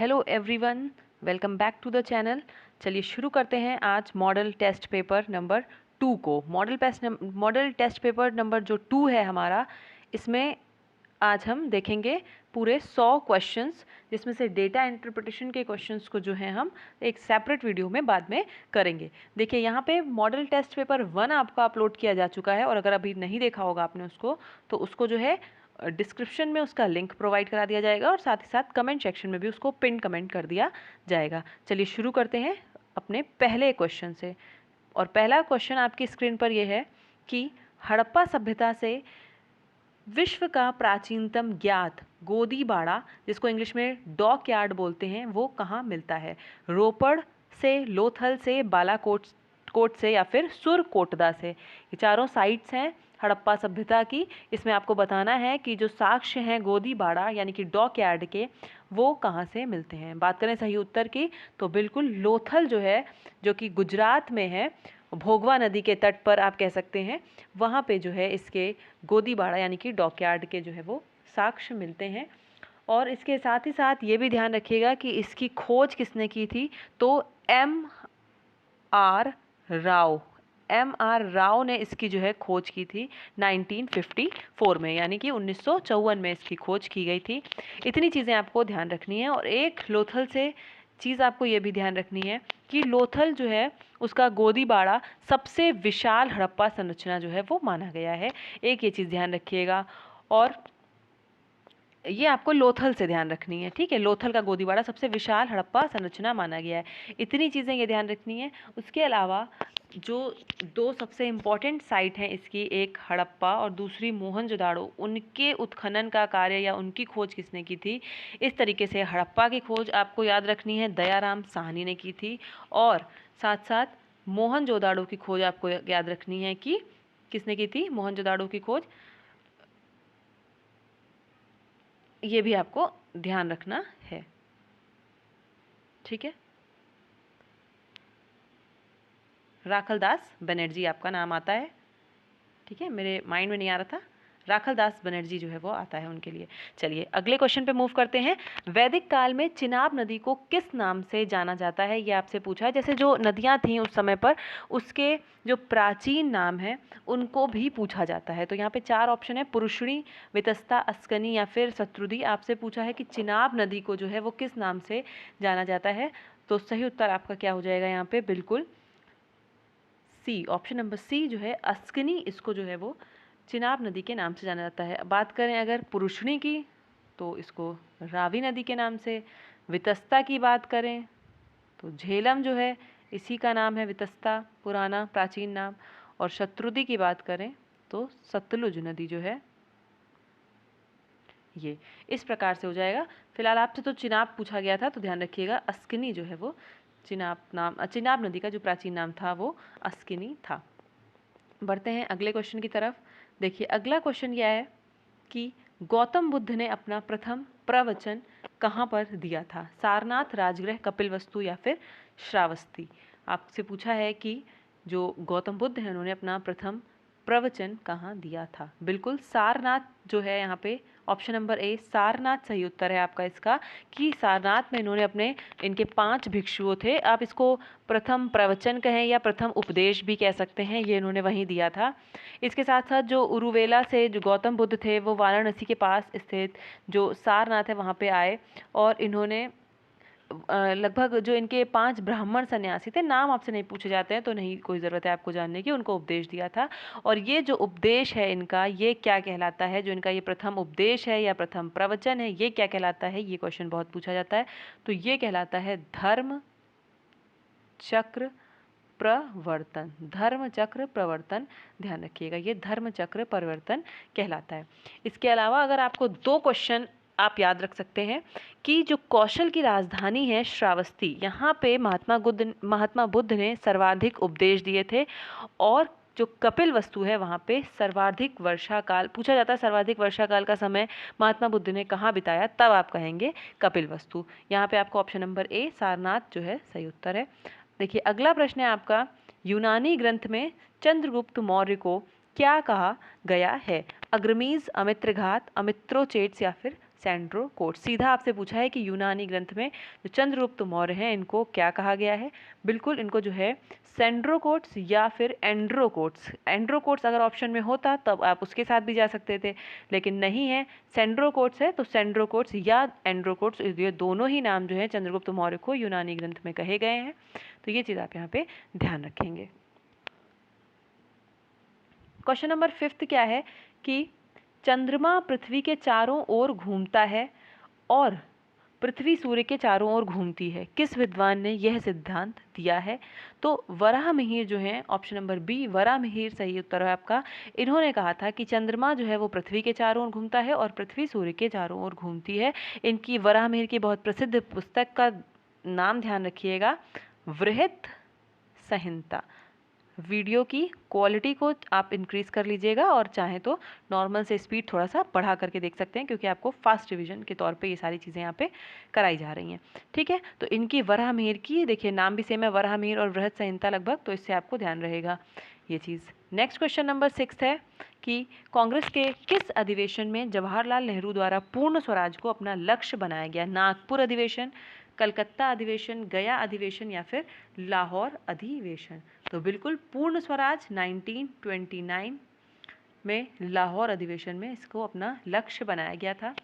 Hello everyone, welcome back to the channel. चलिए शुरू करते हैं आज मॉडल टेस्ट पेपर नंबर 2 को। मॉडल टेस्ट पेपर नंबर जो 2 है हमारा, इसमें आज हम देखेंगे पूरे 100 क्वेश्चंस, जिसमें से डेटा इंटरप्रिटेशन के क्वेश्चंस को जो है हम एक सेपरेट वीडियो में बाद में करेंगे। देखिए यहाँ पे मॉडल टेस्ट पेपर 1 आपका अपलोड किया जा चुका है, और अगर अभी नहीं देखा होगा आपने उसको, तो उसको जो है डिस्क्रिप्शन में उसका लिंक प्रोवाइड करा दिया जाएगा, और साथ ही साथ कमेंट सेक्शन में भी उसको पिन कमेंट कर दिया जाएगा। चलिए शुरू करते हैं अपने पहले क्वेश्चन से। और पहला क्वेश्चन आपकी स्क्रीन पर यह है कि हड़प्पा सभ्यता से विश्व का प्राचीनतम ज्ञात गोदीबाड़ा, जिसको इंग्लिश में डॉक यार्ड बोलते हैं, वो कहाँ मिलता है? रोपड़ से, लोथल से, बालाकोट से, या फिर सुरकोटदा से। ये चारों साइट्स हैं हड़प्पा सभ्यता की। इसमें आपको बताना है कि जो साक्ष्य हैं गोदीबाड़ा यानी कि डॉक यार्ड के, वो कहाँ से मिलते हैं। बात करें सही उत्तर की, तो बिल्कुल लोथल जो है, जो कि गुजरात में है, भोगवा नदी के तट पर आप कह सकते हैं, वहाँ पे जो है इसके गोदीबाड़ा यानी कि डॉकयार्ड के जो है वो साक्ष्य मिलते हैं। और इसके साथ ही साथ ये भी ध्यान रखिएगा कि इसकी खोज किसने की थी, तो एम आर राव ने इसकी जो है खोज की थी 1954 में, यानी कि 1954 में इसकी खोज की गई थी। इतनी चीज़ें आपको ध्यान रखनी है। और एक लोथल से चीज़ आपको ये भी ध्यान रखनी है कि लोथल जो है उसका गोदीबाड़ा सबसे विशाल हड़प्पा संरचना जो है वो माना गया है। एक ये चीज़ ध्यान रखिएगा, और ये आपको लोथल से ध्यान रखनी है, ठीक है। लोथल का गोदीबाड़ा सबसे विशाल हड़प्पा संरचना माना गया है। इतनी चीज़ें ये ध्यान रखनी है। उसके अलावा जो दो सबसे इम्पॉर्टेंट साइट हैं इसकी, एक हड़प्पा और दूसरी मोहनजोदाड़ो, उनके उत्खनन का कार्य या उनकी खोज किसने की थी? इस तरीके से हड़प्पा की खोज आपको याद रखनी है, दयाराम साहनी ने की थी। और साथ साथ मोहनजोदाड़ो की खोज आपको याद रखनी है कि किसने की थी। मोहनजोदाड़ो की खोज ये भी आपको ध्यान रखना है, ठीक है। राखलदास बनर्जी आपका नाम आता है, ठीक है, मेरे माइंड में नहीं आ रहा था। राखलदास बनर्जी जो है वो आता है उनके लिए। चलिए अगले क्वेश्चन पे मूव करते हैं। वैदिक काल में चिनाब नदी को किस नाम से जाना जाता है, ये आपसे पूछा है। जैसे जो नदियां थीं उस समय पर, उसके जो प्राचीन नाम है उनको भी पूछा जाता है। तो यहाँ पे 4 ऑप्शन है, पुरुषणी, वितस्ता, अस्कनी या फिर शत्रुदी। आपसे पूछा है कि चिनाब नदी को जो है वो किस नाम से जाना जाता है। तो सही उत्तर आपका क्या हो जाएगा यहाँ पे? बिल्कुल सी, ऑप्शन नंबर सी जो है, अस्कनी, इसको जो है वो चिनाब नदी के नाम से जाना जाता है। बात करें अगर पुरुषणी की, तो इसको रावी नदी के नाम से। वितस्ता की बात करें तो झेलम जो है इसी का नाम है, वितस्ता पुराना प्राचीन नाम। और शत्रुदी की बात करें तो सतलुज नदी जो है, ये इस प्रकार से हो जाएगा। फिलहाल आपसे तो चिनाब पूछा गया था, तो ध्यान रखिएगा अस्किनी जो है वो चिनाब नदी का जो प्राचीन नाम था वो अस्किनी था। बढ़ते हैं अगले क्वेश्चन की तरफ। देखिए अगला क्वेश्चन यह है कि गौतम बुद्ध ने अपना प्रथम प्रवचन कहाँ पर दिया था? सारनाथ, राजगृह, कपिलवस्तु या फिर श्रावस्ती। आपसे पूछा है कि जो गौतम बुद्ध हैं उन्होंने अपना प्रथम प्रवचन कहाँ दिया था? बिल्कुल सारनाथ जो है यहाँ पे, ऑप्शन नंबर ए सारनाथ सही उत्तर है आपका इसका, कि सारनाथ में इन्होंने अपने, इनके 5 भिक्षुओं थे, आप इसको प्रथम प्रवचन कहें या प्रथम उपदेश भी कह सकते हैं, ये इन्होंने वहीं दिया था। इसके साथ साथ जो उरुवेला से जो गौतम बुद्ध थे वो वाराणसी के पास स्थित जो सारनाथ है वहाँ पे आए, और इन्होंने लगभग जो इनके 5 ब्राह्मण सन्यासी थे, नाम आपसे नहीं पूछे जाते हैं तो नहीं कोई ज़रूरत है आपको जानने की, उनको उपदेश दिया था। और ये जो उपदेश है इनका, ये क्या कहलाता है? जो इनका ये प्रथम उपदेश है या प्रथम प्रवचन है, ये क्या कहलाता है? ये क्वेश्चन बहुत पूछा जाता है। तो ये कहलाता है धर्म चक्र प्रवर्तन। धर्म चक्र प्रवर्तन, ध्यान रखिएगा, ये धर्म चक्र परिवर्तन कहलाता है। इसके अलावा अगर आपको 2 क्वेश्चन आप याद रख सकते हैं कि जो कौशल की राजधानी है श्रावस्ती, यहाँ पे महात्मा बुद्ध ने सर्वाधिक उपदेश दिए थे। और जो कपिल वस्तु है वहाँ पे सर्वाधिक वर्षा काल पूछा जाता है, सर्वाधिक वर्षा काल का समय महात्मा बुद्ध ने कहाँ बिताया, तब आप कहेंगे कपिल वस्तु। यहाँ पे आपको ऑप्शन नंबर ए सारनाथ जो है सही उत्तर है। देखिए अगला प्रश्न है आपका, यूनानी ग्रंथ में चंद्रगुप्त मौर्य को क्या कहा गया है? अग्रमीज, अमित्रघात, अमित्रोचेट्स या फिर सैंड्रोकोट्स। सीधा आपसे पूछा है कि यूनानी ग्रंथ में जो चंद्रगुप्त मौर्य हैं इनको क्या कहा गया है। बिल्कुल इनको जो है सैंड्रोकोट्स या फिर एंड्रोकोट्स। एंड्रोकोट्स अगर ऑप्शन में होता तब आप उसके साथ भी जा सकते थे, लेकिन नहीं है, सैंड्रोकोट्स है, तो सैंड्रोकोट्स या एंड्रोकोट्स ये दोनों ही नाम जो है चंद्रगुप्त मौर्य को यूनानी ग्रंथ में कहे गए हैं। तो ये चीज़ आप यहाँ पे ध्यान रखेंगे। क्वेश्चन नंबर 5 क्या है कि चंद्रमा पृथ्वी के चारों ओर घूमता है और पृथ्वी सूर्य के चारों ओर घूमती है, किस विद्वान ने यह सिद्धांत दिया है। तो वराहमिहिर जो है, ऑप्शन नंबर बी वराहमिहिर सही उत्तर है आपका। इन्होंने कहा था कि चंद्रमा जो है वो पृथ्वी के चारों ओर घूमता है और पृथ्वी सूर्य के चारों ओर घूमती है। इनकी वराहमिहिर की बहुत प्रसिद्ध पुस्तक का नाम ध्यान रखिएगा, वृहत संहिता। वीडियो की क्वालिटी को आप इंक्रीज कर लीजिएगा और चाहें तो नॉर्मल से स्पीड थोड़ा सा बढ़ा करके देख सकते हैं, क्योंकि आपको फास्ट रिवीजन के तौर पे ये सारी चीज़ें यहाँ पे कराई जा रही हैं। ठीक है, तो इनकी वराहमिहिर की देखिए नाम भी सेम है, वराहमिहिर और वृहत संहिता लगभग, तो इससे आपको ध्यान रहेगा ये चीज़। नेक्स्ट क्वेश्चन नंबर 6 है कि कांग्रेस के किस अधिवेशन में जवाहरलाल नेहरू द्वारा पूर्ण स्वराज को अपना लक्ष्य बनाया गया। नागपुर अधिवेशन, कलकत्ता अधिवेशन, गया अधिवेशन या फिर लाहौर अधिवेशन। तो बिल्कुल पूर्ण स्वराज 1929 में लाहौर अधिवेशन में इसको अपना लक्ष्य बनाया गया था,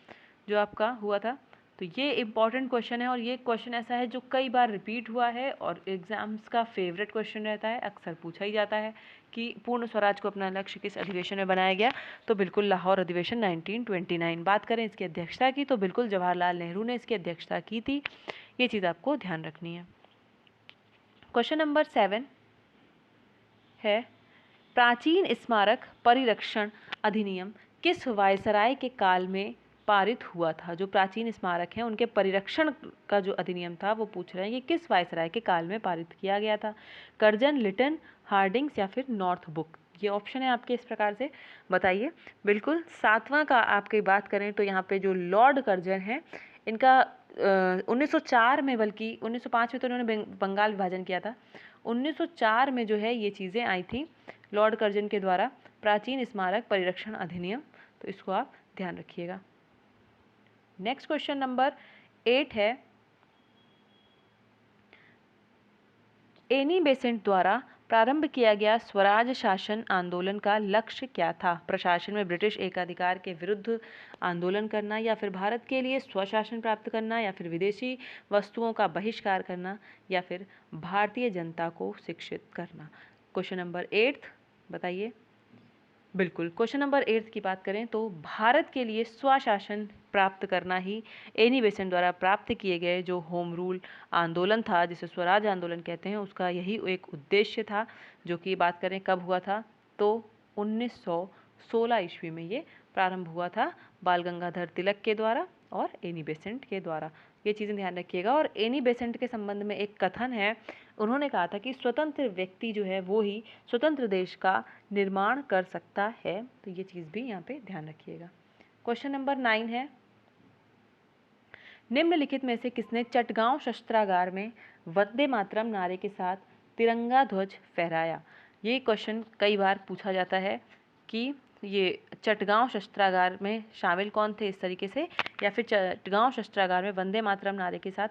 जो आपका हुआ था। तो ये इम्पॉर्टेंट क्वेश्चन है और ये क्वेश्चन ऐसा है जो कई बार रिपीट हुआ है और एग्जाम्स का फेवरेट क्वेश्चन रहता है, अक्सर पूछा ही जाता है कि पूर्ण स्वराज को अपना लक्ष्य किस अधिवेशन में बनाया गया। तो बिल्कुल लाहौर अधिवेशन 1929। बात करें इसकी अध्यक्षता की तो बिल्कुल जवाहरलाल नेहरू ने इसकी अध्यक्षता की थी, ये चीज़ आपको ध्यान रखनी है। क्वेश्चन नंबर 7 है प्राचीन स्मारक परिरक्षण अधिनियम किस वायसराय के काल में पारित हुआ था। जो प्राचीन स्मारक हैं उनके परिरक्षण का जो अधिनियम था वो पूछ रहे हैं कि किस वायसराय के काल में पारित किया गया था। कर्जन, लिटन, हार्डिंग्स या फिर नॉर्थबुक। ये ऑप्शन है आपके, इस प्रकार से बताइए। बिल्कुल 7वां का आपकी बात करें तो यहाँ पे जो लॉर्ड कर्जन हैं इनका 1904 में, बल्कि 1905 में तो उन्होंने बंगाल विभाजन किया था, 1904 में जो है ये चीज़ें आई थी लॉर्ड कर्जन के द्वारा, प्राचीन स्मारक परिरक्षण अधिनियम। तो इसको आप ध्यान रखिएगा। नेक्स्ट क्वेश्चन नंबर 8 है एनी बेसेंट द्वारा प्रारंभ किया गया स्वराज शासन आंदोलन का लक्ष्य क्या था। प्रशासन में ब्रिटिश एकाधिकार के विरुद्ध आंदोलन करना या फिर भारत के लिए स्वशासन प्राप्त करना या फिर विदेशी वस्तुओं का बहिष्कार करना या फिर भारतीय जनता को शिक्षित करना। क्वेश्चन नंबर 8 बताइए। बिल्कुल क्वेश्चन नंबर 8 की बात करें तो भारत के लिए स्वशासन प्राप्त करना ही एनी बेसेंट द्वारा प्राप्त किए गए जो होम रूल आंदोलन था, जिसे स्वराज आंदोलन कहते हैं, उसका यही एक उद्देश्य था। जो कि बात करें कब हुआ था तो 1916 ईस्वी में ये प्रारंभ हुआ था बाल गंगाधर तिलक के द्वारा और एनी बेसेंट के द्वारा। ये चीज़ें ध्यान रखिएगा। और एनी बेसेंट के संबंध में एक कथन है, उन्होंने कहा था कि स्वतंत्र व्यक्ति जो है वो ही स्वतंत्र देश का निर्माण कर सकता है। तो ये चीज़ भी यहाँ पे ध्यान रखिएगा। क्वेश्चन नंबर 9 है निम्नलिखित में से किसने चटगांव शस्त्रागार में वंदे मातरम नारे के साथ तिरंगा ध्वज फहराया। ये क्वेश्चन कई बार पूछा जाता है कि ये चटगांव शस्त्रागार में शामिल कौन थे इस तरीके से, या फिर चटगांव शस्त्रागार में वंदे मातरम नारे के साथ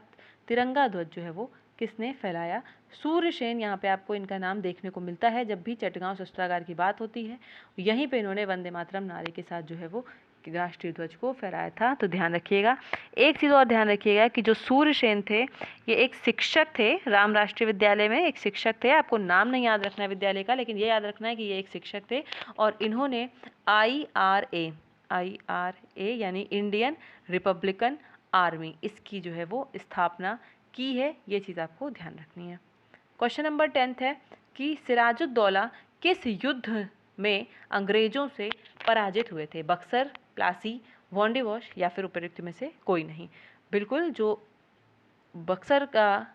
तिरंगा ध्वज जो है वो किसने फैलाया। सूर्यसेन यहाँ पे आपको इनका नाम देखने को मिलता है जब भी चटगांव शस्त्रागार की बात होती है। यहीं पे इन्होंने वंदे मातरम नारे के साथ जो है वो राष्ट्रीय ध्वज को फहराया था। तो ध्यान रखिएगा। एक चीज़ और ध्यान रखिएगा कि जो सूर्यसेन थे ये एक शिक्षक थे, राम राष्ट्रीय विद्यालय में एक शिक्षक थे। आपको नाम नहीं याद रखना है विद्यालय का, लेकिन ये याद रखना है कि ये एक शिक्षक थे और इन्होंने IRA यानी इंडियन रिपब्लिकन आर्मी, इसकी जो है वो स्थापना की है। ये चीज़ आपको ध्यान रखनी है। क्वेश्चन नंबर 10 है कि सिराजुद्दौला किस युद्ध में अंग्रेजों से पराजित हुए थे। बक्सर, प्लासी, वॉन्डिवॉश या फिर उपयुक्त में से कोई नहीं। बिल्कुल जो बक्सर का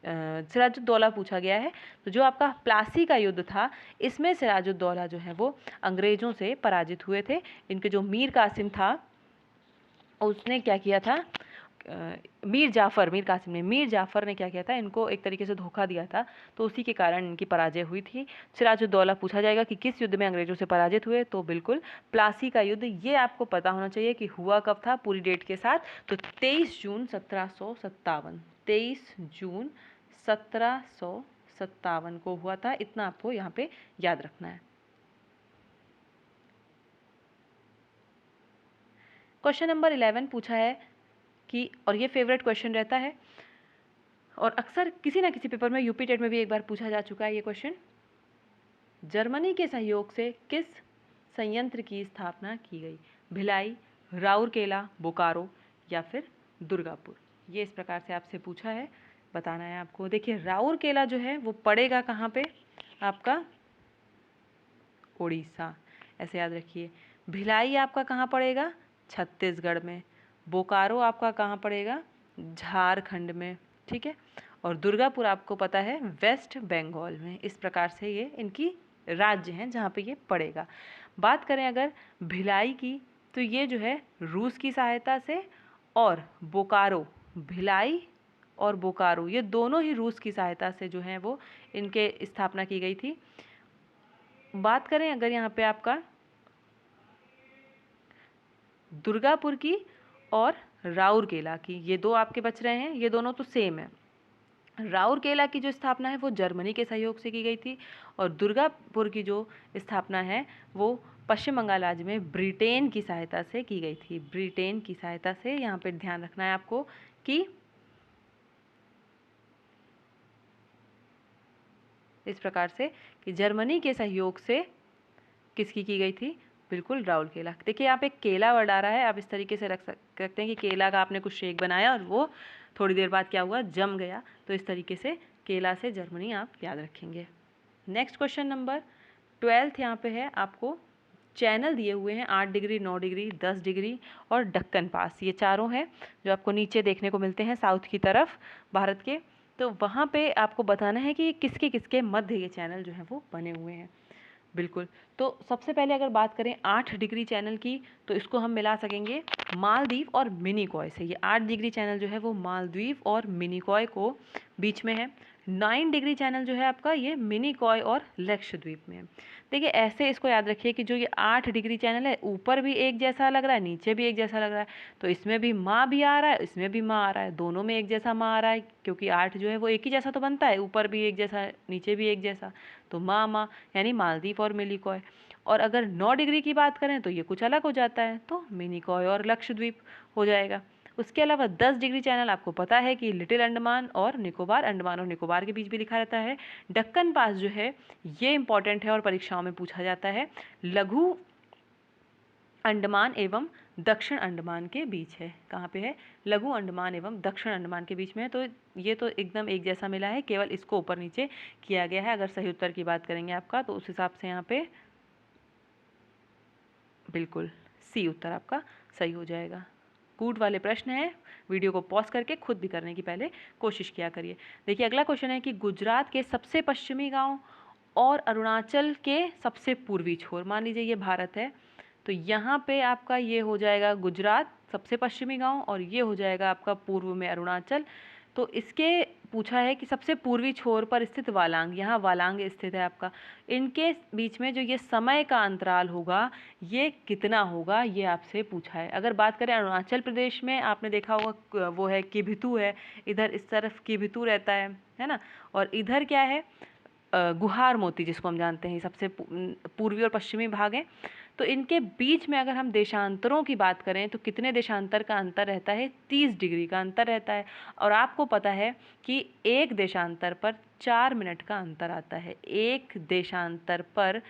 सिराजुद्दौला पूछा गया है, तो जो आपका प्लासी का युद्ध था इसमें सिराजुद्दौला जो है वो अंग्रेजों से पराजित हुए थे। इनके जो मीर कासिम था उसने क्या किया था, मीर कासिम ने, मीर जाफ़र ने क्या किया था, इनको एक तरीके से धोखा दिया था, तो उसी के कारण इनकी पराजय हुई थी। सिराजुद्दौला पूछा जाएगा कि किस युद्ध में अंग्रेजों से पराजित हुए, तो बिल्कुल प्लासी का युद्ध। ये आपको पता होना चाहिए कि हुआ कब था पूरी डेट के साथ, तो 23 जून 1757, 23 जून 1757 को हुआ था। इतना आपको यहाँ पे याद रखना है। क्वेश्चन नंबर 11 पूछा है कि, और ये फेवरेट क्वेश्चन रहता है और अक्सर किसी ना किसी पेपर में, यूपी टेट में भी एक बार पूछा जा चुका है ये क्वेश्चन, जर्मनी के सहयोग से किस संयंत्र की स्थापना की गई? भिलाई, राउरकेला, बोकारो या फिर दुर्गापुर। ये इस प्रकार से आपसे पूछा है, बताना है आपको। देखिए राउरकेला जो है वो पड़ेगा कहाँ पे, आपका उड़ीसा, ऐसे याद रखिए। भिलाई आपका कहाँ पड़ेगा, छत्तीसगढ़ में। बोकारो आपका कहाँ पड़ेगा, झारखंड में, ठीक है। और दुर्गापुर आपको पता है वेस्ट बंगाल में। इस प्रकार से ये इनकी राज्य हैं जहाँ पे ये पड़ेगा। बात करें अगर भिलाई की, तो ये जो है रूस की सहायता से, और बोकारो, भिलाई और बोकारो ये दोनों ही रूस की सहायता से जो है वो इनके स्थापना की गई थी। बात करें अगर यहाँ पे आपका दुर्गापुर की और राउरकेला की, ये दो आपके बच रहे हैं, ये दोनों तो सेम है। राउरकेला की जो स्थापना है वो जर्मनी के सहयोग से की गई थी, और दुर्गापुर की जो स्थापना है वो पश्चिम बंगाल राज्य में ब्रिटेन की सहायता से की गई थी। ब्रिटेन की सहायता से, यहाँ पे ध्यान रखना है आपको कि इस प्रकार से कि जर्मनी के सहयोग से किसकी की गई थी, बिल्कुल राउरकेला। देखिए यहाँ पे केला वर्ड आ रहा है, आप इस तरीके से रख सकते हैं कि केला का आपने कुछ शेक बनाया और वो थोड़ी देर बाद क्या हुआ, जम गया, तो इस तरीके से केला से जर्मनी आप याद रखेंगे। नेक्स्ट क्वेश्चन नंबर 12 यहाँ पे है, आपको चैनल दिए हुए हैं 8 डिग्री, 9 डिग्री, 10 डिग्री और डक्कन पास, ये चारों हैं जो आपको नीचे देखने को मिलते हैं साउथ की तरफ भारत के। तो वहाँ पे आपको बताना है कि किसके किसके मध्य ये चैनल जो है वो बने हुए हैं। बिल्कुल, तो सबसे पहले अगर बात करें 8 डिग्री चैनल की, तो इसको हम मिला सकेंगे मालदीव और मिनिकॉय से। ये 8 डिग्री चैनल जो है वो मालदीव और मिनिकॉय को बीच में है। 9 डिग्री चैनल जो है आपका ये मिनिकॉय और लक्षद्वीप में है। देखिए ऐसे इसको याद रखिए कि जो ये 8 डिग्री चैनल है, ऊपर भी एक जैसा लग रहा है, नीचे भी एक जैसा लग रहा है, तो इसमें भी माँ भी आ रहा है, इसमें भी माँ आ रहा है, दोनों में एक जैसा माँ आ रहा है, क्योंकि 8 जो है वो एक ही जैसा तो बनता है, ऊपर भी एक जैसा, नीचे भी एक जैसा, तो माँ माँ यानी मालदीव और मिनिकॉय। और अगर 9 डिग्री की बात करें तो ये कुछ अलग हो जाता है, तो मिनिकॉय और लक्षद्वीप हो जाएगा। उसके अलावा 10 डिग्री चैनल आपको पता है कि लिटिल अंडमान और निकोबार, अंडमान और निकोबार के बीच भी लिखा रहता है। दक्कन पास जो है ये इंपॉर्टेंट है और परीक्षाओं में पूछा जाता है, लघु अंडमान एवं दक्षिण अंडमान के बीच है। कहाँ पे है, लघु अंडमान एवं दक्षिण अंडमान के बीच में है। तो ये तो एकदम एक जैसा मिला है, केवल इसको ऊपर नीचे किया गया है। अगर सही उत्तर की बात करेंगे आपका, तो उस हिसाब से यहाँ पे बिल्कुल सी उत्तर आपका सही हो जाएगा। कूट वाले प्रश्न हैं, वीडियो को पॉज करके खुद भी करने की पहले कोशिश किया करिए। देखिए अगला क्वेश्चन है कि गुजरात के सबसे पश्चिमी गांव और अरुणाचल के सबसे पूर्वी छोर, मान लीजिए ये भारत है, तो यहाँ पे आपका ये हो जाएगा गुजरात सबसे पश्चिमी गांव, और ये हो जाएगा आपका पूर्व में अरुणाचल। तो इसके पूछा है कि सबसे पूर्वी छोर पर स्थित वालांग, यहाँ वालांग स्थित है आपका, इनके बीच में जो ये समय का अंतराल होगा ये कितना होगा, ये आपसे पूछा है। अगर बात करें अरुणाचल प्रदेश में, आपने देखा होगा वो है किबिथु है, इधर इस तरफ किबिथु रहता है ना, और इधर क्या है गुहार मोती, जिसको हम जानते हैं, सबसे पूर्वी और पश्चिमी भाग है। तो इनके बीच में अगर हम देशांतरों की बात करें तो कितने देशांतर का अंतर रहता है, 30 डिग्री का अंतर रहता है। और आपको पता है कि एक देशांतर पर 4 मिनट का अंतर आता है, एक देशांतर पर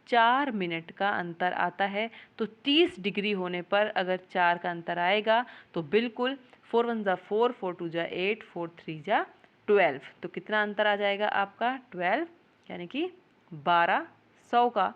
4 मिनट का अंतर आता है। तो 30 डिग्री होने पर अगर 4 का अंतर आएगा तो बिल्कुल 4 1 जा 4, 4 2 जा 8, 4 3 जा 12, तो कितना अंतर आ जाएगा आपका 12, यानी कि 1200 का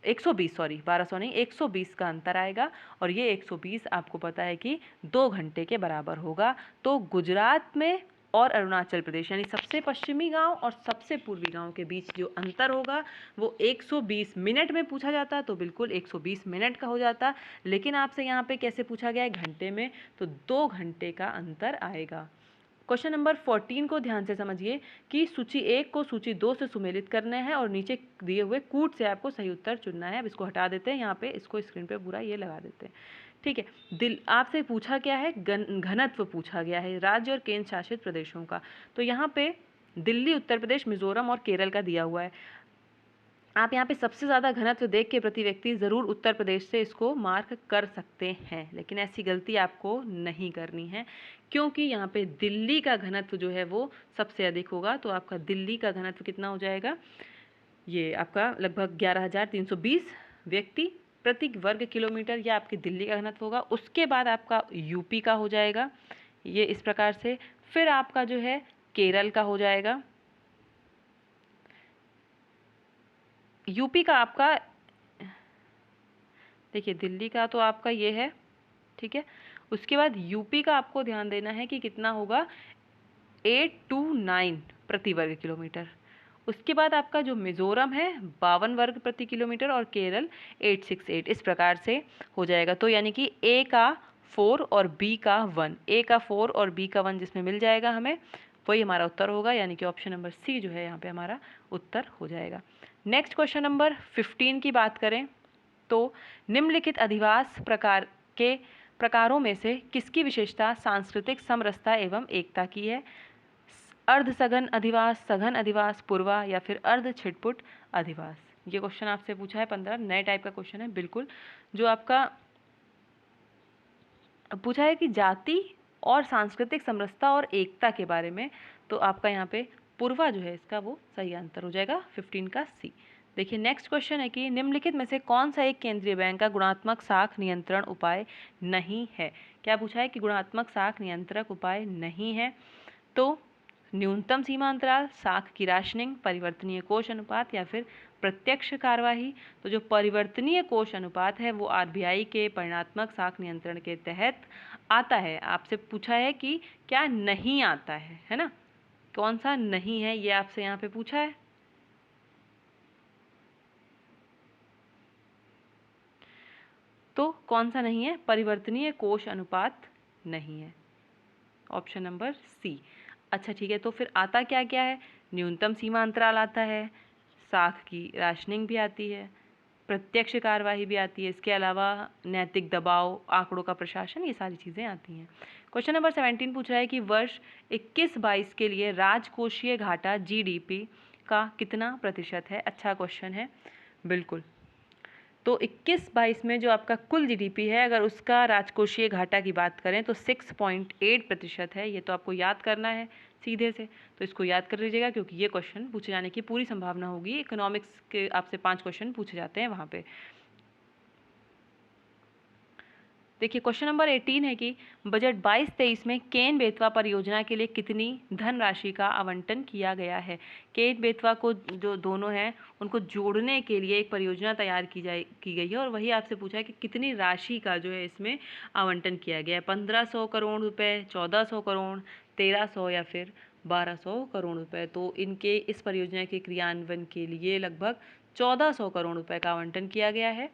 120, सॉरी 1200 नहीं, 120 का अंतर आएगा। और ये 120 आपको पता है कि 2 घंटे के बराबर होगा। तो गुजरात में और अरुणाचल प्रदेश, यानी सबसे पश्चिमी गांव और सबसे पूर्वी गांव के बीच जो अंतर होगा वो 120 मिनट में पूछा जाता, तो बिल्कुल 120 मिनट का हो जाता। लेकिन आपसे यहाँ पे कैसे पूछा गया है, घंटे में, तो 2 घंटे का अंतर आएगा। क्वेश्चन नंबर 14 को ध्यान से समझिए कि सूची 1 को सूची 2 से सुमेलित करना है और नीचे दिए हुए कूट से आपको सही उत्तर चुनना है। अब इसको हटा देते हैं, यहाँ पे इसको स्क्रीन पे पूरा ये लगा देते हैं, ठीक है। आपसे पूछा क्या है, घनत्व पूछा गया है राज्य और केंद्र शासित प्रदेशों का। तो यहाँ पे दिल्ली, उत्तर प्रदेश, मिजोरम और केरल का दिया हुआ है। आप यहाँ पे सबसे ज़्यादा घनत्व देख के प्रति व्यक्ति ज़रूर उत्तर प्रदेश से इसको मार्क कर सकते हैं, लेकिन ऐसी गलती आपको नहीं करनी है, क्योंकि यहाँ पे दिल्ली का घनत्व जो है वो सबसे अधिक होगा। तो आपका दिल्ली का घनत्व कितना हो जाएगा, ये आपका लगभग 11,320 व्यक्ति प्रति वर्ग किलोमीटर, या आपकी दिल्ली का घनत्व होगा। उसके बाद आपका यूपी का हो जाएगा ये इस प्रकार से, फिर आपका जो है केरल का हो जाएगा, यूपी का आपका, देखिए दिल्ली का तो आपका ये है, ठीक है। उसके बाद यूपी का आपको ध्यान देना है कि कितना होगा, 829 प्रति वर्ग किलोमीटर। उसके बाद आपका जो मिजोरम है 52 वर्ग प्रति किलोमीटर और केरल 868, इस प्रकार से हो जाएगा। तो यानी कि ए का 4 और बी का 1, ए का 4 और बी का 1 जिसमें मिल जाएगा हमें, वही हमारा उत्तर होगा, यानी कि ऑप्शन नंबर सी जो है यहाँ पे हमारा उत्तर हो जाएगा। नेक्स्ट क्वेश्चन नंबर 15 की बात करें तो निम्नलिखित अधिवास प्रकारों में से किसकी विशेषता सांस्कृतिक समरसता एवं एकता की है? अर्ध सघन अधिवास, सघन अधिवास, पूर्वा या फिर अर्ध छिटपुट अधिवास। ये क्वेश्चन आपसे पूछा है 15, नए टाइप का क्वेश्चन है बिल्कुल, जो आपका पूछा है कि जाति और सांस्कृतिक समरसता और एकता के बारे में। तो आपका यहाँ पे पूर्वा जो है इसका वो सही आंसर हो जाएगा 15 का सी। देखिए नेक्स्ट क्वेश्चन है कि निम्नलिखित में से कौन सा एक केंद्रीय बैंक का गुणात्मक साख नियंत्रण उपाय नहीं है? क्या पूछा है कि गुणात्मक साख नियंत्रक उपाय नहीं है? तो न्यूनतम सीमा अंतराल, साख की राशनिंग, परिवर्तनीय कोष अनुपात या फिर प्रत्यक्ष कार्यवाही। तो जो परिवर्तनीय कोष अनुपात है वो आरबीआई के परिणात्मक साख नियंत्रण के तहत आता है। आपसे पूछा है कि क्या नहीं आता है ना, कौन सा नहीं है ये आपसे यहाँ पे पूछा है। तो कौन सा नहीं है, परिवर्तनीय कोष अनुपात नहीं है, ऑप्शन नंबर सी। अच्छा ठीक है, तो फिर आता क्या क्या है, न्यूनतम सीमा अंतराल आता है, साख की राशनिंग भी आती है, प्रत्यक्ष कार्यवाही भी आती है, इसके अलावा नैतिक दबाव, आंकड़ों का प्रशासन, ये सारी चीज़ें आती हैं। क्वेश्चन नंबर 17 पूछ रहा है कि वर्ष 21-22 के लिए राजकोषीय घाटा जीडीपी का कितना प्रतिशत है? अच्छा क्वेश्चन है बिल्कुल। तो 21-22 में जो आपका कुल जीडीपी है, अगर उसका राजकोषीय घाटा की बात करें तो 6.8% है। ये तो आपको याद करना है सीधे से, तो इसको याद कर लीजिएगा क्योंकि ये क्वेश्चन पूछे जाने की पूरी संभावना होगी। इकोनॉमिक्स के आपसे 5 क्वेश्चन पूछे जाते हैं वहाँ पे। देखिए क्वेश्चन नंबर 18 है कि बजट 22-23 में केन बेतवा परियोजना के लिए कितनी धनराशि का आवंटन किया गया है? केन बेतवा को जो दोनों हैं उनको जोड़ने के लिए एक परियोजना तैयार की गई है, और वही आपसे पूछा है कि कितनी राशि का जो है इसमें आवंटन किया गया है। 1500 करोड़ रुपए, 1400 करोड़, 1300 या फिर 1200 करोड़ रुपए। तो इनके इस परियोजना के क्रियान्वयन के लिए लगभग 1400 करोड़ रुपए का आवंटन किया गया है।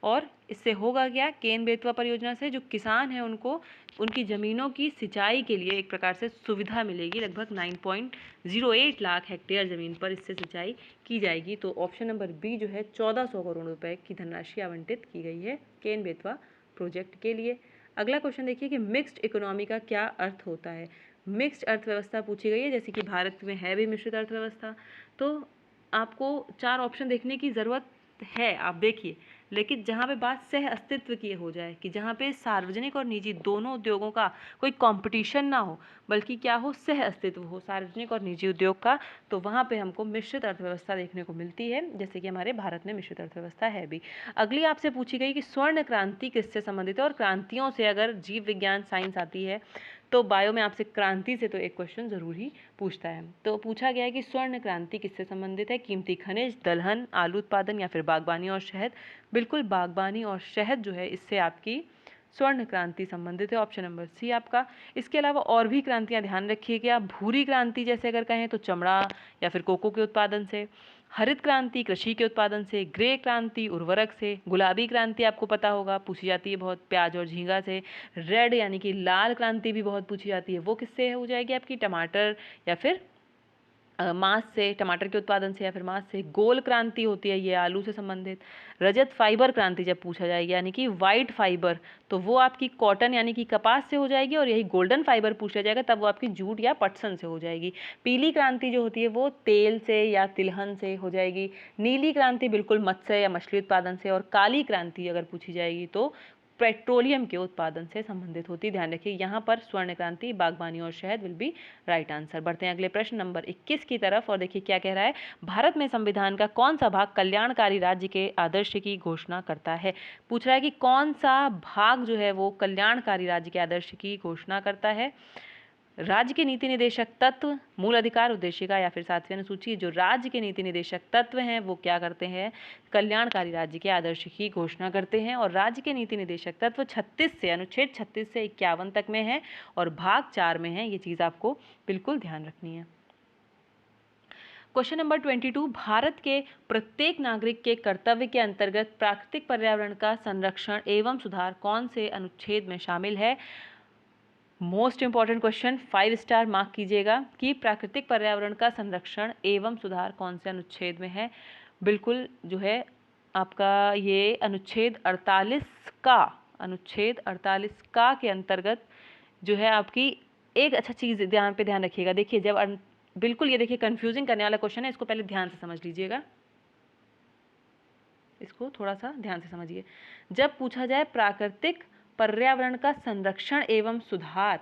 और इससे होगा क्या, केन बेतवा परियोजना से जो किसान हैं उनको उनकी ज़मीनों की सिंचाई के लिए एक प्रकार से सुविधा मिलेगी। लगभग 9.08 लाख हेक्टेयर ज़मीन पर इससे सिंचाई की जाएगी। तो ऑप्शन नंबर बी जो है 1400 करोड़ रुपए की धनराशि आवंटित की गई है केन बेतवा प्रोजेक्ट के लिए। अगला क्वेश्चन देखिए कि मिक्स्ड इकोनॉमी का क्या अर्थ होता है? मिक्स्ड अर्थव्यवस्था पूछी गई है, जैसे कि भारत में है भी मिश्रित अर्थव्यवस्था। तो आपको 4 ऑप्शन देखने की ज़रूरत है, आप देखिए, लेकिन जहाँ पे बात सह अस्तित्व की हो जाए कि जहाँ पे सार्वजनिक और निजी दोनों उद्योगों का कोई कंपटीशन ना हो, बल्कि क्या हो, सह अस्तित्व हो सार्वजनिक और निजी उद्योग का, तो वहाँ पे हमको मिश्रित अर्थव्यवस्था देखने को मिलती है, जैसे कि हमारे भारत में मिश्रित अर्थव्यवस्था है भी। अगली आपसे पूछी गई कि स्वर्ण क्रांति किससे संबंधित है? और क्रांतियों से अगर जीव विज्ञान साइंस आती है तो बायो में आपसे क्रांति से तो एक क्वेश्चन जरूर ही पूछता है। तो पूछा गया है कि स्वर्ण क्रांति किससे संबंधित है? कीमती खनिज, दलहन, आलू उत्पादन या फिर बागवानी और शहद। बिल्कुल बागवानी और शहद जो है इससे आपकी स्वर्ण क्रांति संबंधित है, ऑप्शन नंबर सी आपका। इसके अलावा और भी क्रांतियां ध्यान रखिएगा। भूरी क्रांति जैसे अगर कहें तो चमड़ा या फिर कोको के उत्पादन से, हरित क्रांति कृषि के उत्पादन से, ग्रे क्रांति उर्वरक से, गुलाबी क्रांति आपको पता होगा पूछी जाती है बहुत, प्याज और झींगा से, रेड यानी कि लाल क्रांति भी बहुत पूछी जाती है, वो किससे हो जाएगी आपकी, टमाटर या फिर मांस से, टमाटर के उत्पादन से या फिर मांस से। गोल क्रांति होती है ये आलू से संबंधित। रजत फाइबर क्रांति जब पूछा जाएगा यानी कि वाइट फाइबर, तो वो आपकी कॉटन यानी कि कपास से हो जाएगी, और यही गोल्डन फाइबर पूछा जाएगा तब वो आपकी जूट या पटसन से हो जाएगी। पीली क्रांति जो होती है वो तेल से या तिलहन से हो जाएगी। नीली क्रांति बिल्कुल मत्स्य या मछली उत्पादन से, और काली क्रांति अगर पूछी जाएगी तो पेट्रोलियम के उत्पादन से संबंधित होती है। ध्यान रखिए यहाँ पर स्वर्ण क्रांति, बागवानी और शहद विल बी राइट आंसर। बढ़ते हैं अगले प्रश्न नंबर 21 की तरफ, और देखिए क्या कह रहा है। भारत में संविधान का कौन सा भाग कल्याणकारी राज्य के आदर्श की घोषणा करता है। पूछ रहा है कि कौन सा भाग जो है वो कल्याणकारी राज्य के आदर्श की घोषणा करता है। राज्य के नीति निदेशक तत्व, मूल अधिकार उद्देशिका या फिर 7वीं अनुसूची। जो राज्य के नीति निदेशक तत्व हैं वो क्या करते हैं, कल्याणकारी राज्य के आदर्श की घोषणा करते हैं। और राज्य के नीति निदेशक तत्व 36 से, अनुच्छेद 36 से 51 तक में है और भाग 4 में है। ये चीज़ आपको बिल्कुल ध्यान रखनी है। क्वेश्चन नंबर 22, भारत के प्रत्येक नागरिक के कर्तव्य के अंतर्गत प्राकृतिक पर्यावरण का संरक्षण एवं सुधार कौन से अनुच्छेद में शामिल है। Most important question, 5 star mark कीजिएगा कि प्राकृतिक पर्यावरण का संरक्षण एवं सुधार कौन से अनुच्छेद में है। बिल्कुल जो है आपका ये अनुच्छेद 48 का के अंतर्गत जो है आपकी एक अच्छा चीज़ ध्यान रखिएगा। देखिए जब बिल्कुल ये देखिए कंफ्यूजिंग करने वाला क्वेश्चन है, इसको पहले ध्यान से समझ लीजिएगा, इसको थोड़ा सा ध्यान से समझिए। जब पूछा जाए प्राकृतिक पर्यावरण का संरक्षण एवं सुधार,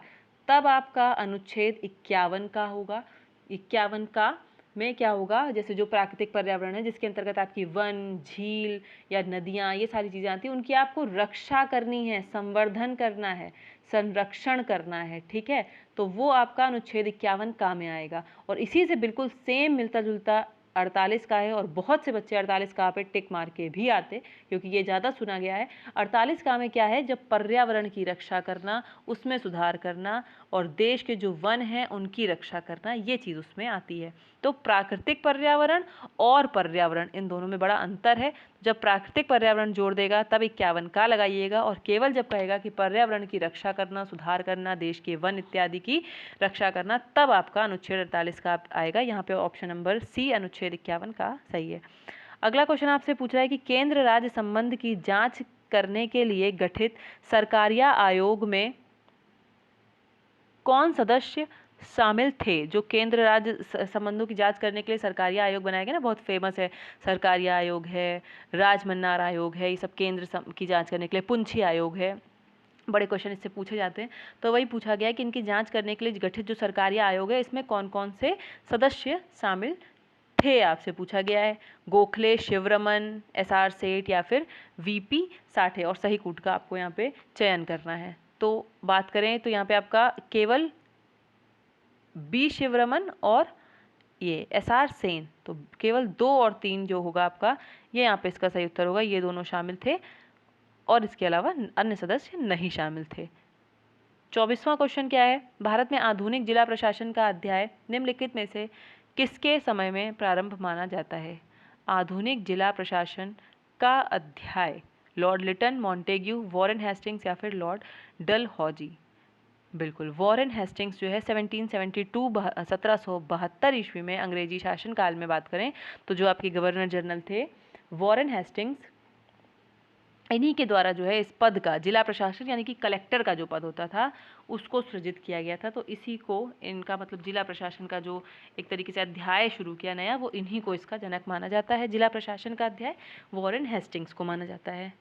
तब आपका अनुच्छेद 51 का होगा। 51 का में क्या होगा, जैसे जो प्राकृतिक पर्यावरण है जिसके अंतर्गत आपकी वन, झील या नदियाँ ये सारी चीज़ें आती हैं, उनकी आपको रक्षा करनी है, संवर्धन करना है, संरक्षण करना है, ठीक है। तो वो आपका अनुच्छेद 51 का में आएगा। और इसी से बिल्कुल सेम मिलता जुलता 48 का है, और बहुत से बच्चे 48 का पे टिक मार के भी आते क्योंकि ये ज़्यादा सुना गया है। 48 का में क्या है, जब पर्यावरण की रक्षा करना, उसमें सुधार करना और देश के जो वन हैं उनकी रक्षा करना, ये चीज़ उसमें आती है। तो प्राकृतिक पर्यावरण और पर्यावरण इन दोनों में बड़ा अंतर है। जब प्राकृतिक पर्यावरण जोड़ देगा तब 51 का लगाइएगा, और केवल जब कहेगा कि पर्यावरण की रक्षा करना, सुधार करना, देश के वन इत्यादि की रक्षा करना, तब आपका अनुच्छेद 48 का आएगा। यहाँ पे ऑप्शन नंबर सी अनुच्छेद 51 का सही है। अगला क्वेश्चन आपसे पूछ रहा है कि केंद्र राज्य संबंध की जांच करने के लिए गठित सरकारिया आयोग में कौन सदस्य शामिल थे। जो केंद्र राज्य संबंधों की जांच करने के लिए सरकारिया आयोग बनाया गया ना, बहुत फेमस है, सरकारिया आयोग है, राजमन्नार आयोग है, ये सब केंद्र की जांच करने के लिए, पुंछी आयोग है, बड़े क्वेश्चन इससे पूछे जाते हैं। तो वही पूछा गया है कि इनकी जांच करने के लिए गठित जो सरकारिया आयोग है इसमें कौन कौन से सदस्य शामिल थे, आपसे पूछा गया है। गोखले, शिवरमन, SR सेठ या फिर VP साठे, और सही कूट का आपको यहाँ पे चयन करना है। तो बात करें तो यहाँ पे आपका केवल B शिवरमन और ये SR सेन, तो केवल 2 और 3 जो होगा आपका, ये यहाँ पे इसका सही उत्तर होगा, ये दोनों शामिल थे और इसके अलावा अन्य सदस्य नहीं शामिल थे। 24वां क्वेश्चन क्या है, भारत में आधुनिक जिला प्रशासन का अध्याय निम्नलिखित में से किसके समय में प्रारंभ माना जाता है। आधुनिक जिला प्रशासन का अध्याय Lord Lytton, Montague, Warren Hastings या फिर लॉर्ड डलहौजी। बिल्कुल वॉरेन हेस्टिंग्स जो है 1772 ईस्वी में अंग्रेजी शासन काल में बात करें तो जो आपके गवर्नर जनरल थे वॉरेन हेस्टिंग्स, इन्हीं के द्वारा जो है इस पद का, जिला प्रशासक यानी कि कलेक्टर का जो पद होता था उसको सृजित किया गया था। तो इसी को इनका मतलब जिला प्रशासन का जो एक तरीके से अध्याय शुरू किया नया, वो इन्हीं को इसका जनक माना जाता है। जिला प्रशासन का अध्याय वॉरेन हेस्टिंग्स को माना जाता है।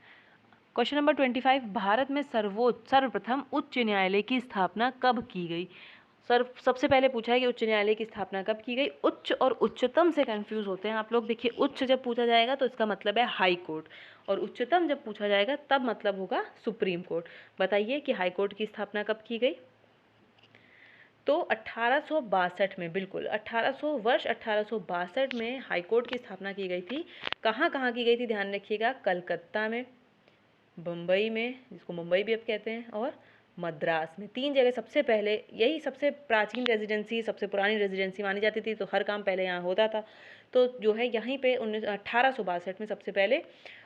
क्वेश्चन नंबर 25, भारत में सर्वप्रथम उच्च न्यायालय की स्थापना कब की गई। सबसे पहले पूछा है कि उच्च न्यायालय की स्थापना कब की गई। उच्च और उच्चतम से कंफ्यूज होते हैं आप लोग। देखिए उच्च जब पूछा जाएगा तो इसका मतलब है हाई कोर्ट, और उच्चतम जब पूछा जाएगा तब मतलब होगा सुप्रीम कोर्ट। बताइए कि हाई कोर्ट की स्थापना कब की गई। तो 1862 में, बिल्कुल 1862 में हाई कोर्ट की स्थापना की गई थी। कहाँ कहाँ की गई थी ध्यान रखिएगा, कलकत्ता में, बम्बई में, जिसको मुंबई भी अब कहते हैं, और मद्रास में। 3 जगह सबसे पहले, यही सबसे प्राचीन रेजिडेंसी, सबसे पुरानी रेजिडेंसी मानी जाती थी, तो हर काम पहले यहाँ होता था। तो जो है यहीं पे 1862 में सबसे पहले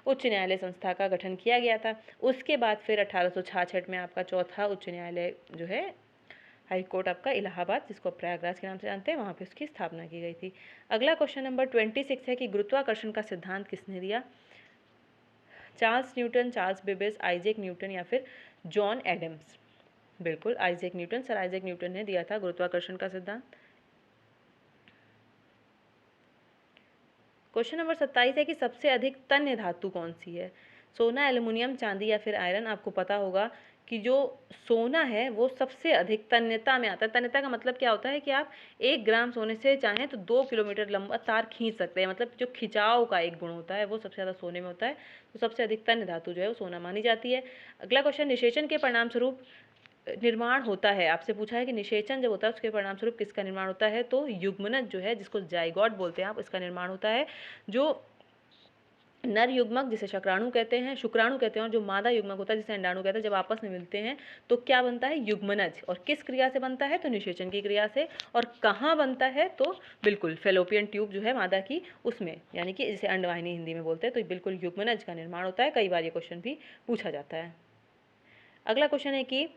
उच्च न्यायालय संस्था का गठन किया गया था। उसके बाद फिर 1866 में आपका चौथा उच्च न्यायालय जो है हाई कोर्ट आपका इलाहाबाद, जिसको प्रयागराज के नाम से जानते हैं, वहाँ पे उसकी स्थापना की गई थी। अगला क्वेश्चन नंबर 26 है कि गुरुत्वाकर्षण का सिद्धांत किसने दिया? Charles Newton, Charles Babbage, Isaac Newton या फिर जॉन एडम्स? बिल्कुल Isaac Newton, sir Isaac Newton ने दिया था गुरुत्वाकर्षण का सिद्धांत। क्वेश्चन नंबर 27 है कि सबसे अधिक तन्य धातु कौन सी है? सोना, एल्युमिनियम, चांदी या फिर आयरन? आपको पता होगा कि जो सोना है वो सबसे अधिक तन्यता में आता है। तन्यता का मतलब क्या होता है कि आप 1 ग्राम सोने से चाहें तो 2 किलोमीटर लंबा तार खींच सकते हैं, मतलब जो खिंचाव का एक गुण होता है वो सबसे ज़्यादा सोने में होता है। तो सबसे अधिक तन्य धातु जो है वो सोना मानी जाती है। अगला क्वेश्चन, निषेचन के परिणाम स्वरूप निर्माण होता है, आपसे पूछा है कि निषेचन जब होता है उसके परिणाम स्वरूप किसका निर्माण होता है? तो युग्मनज जो है, जिसको जाइगोट बोलते हैं आप, इसका निर्माण होता है। जो नर युग्मक जिसे शुक्राणु कहते हैं, और जो मादा युग्मक होता है जिसे अंडाणु कहते हैं, जब आपस में मिलते हैं तो क्या बनता है? युग्मनज। और किस क्रिया से बनता है? तो निषेचन की क्रिया से। और कहाँ बनता है? तो बिल्कुल फेलोपियन ट्यूब जो है मादा की, उसमें, यानी कि जिसे अंडवाहिनी हिंदी में बोलते हैं। तो बिल्कुल युग्मनज का निर्माण होता है। कई बार ये क्वेश्चन भी पूछा जाता है। अगला क्वेश्चन है कि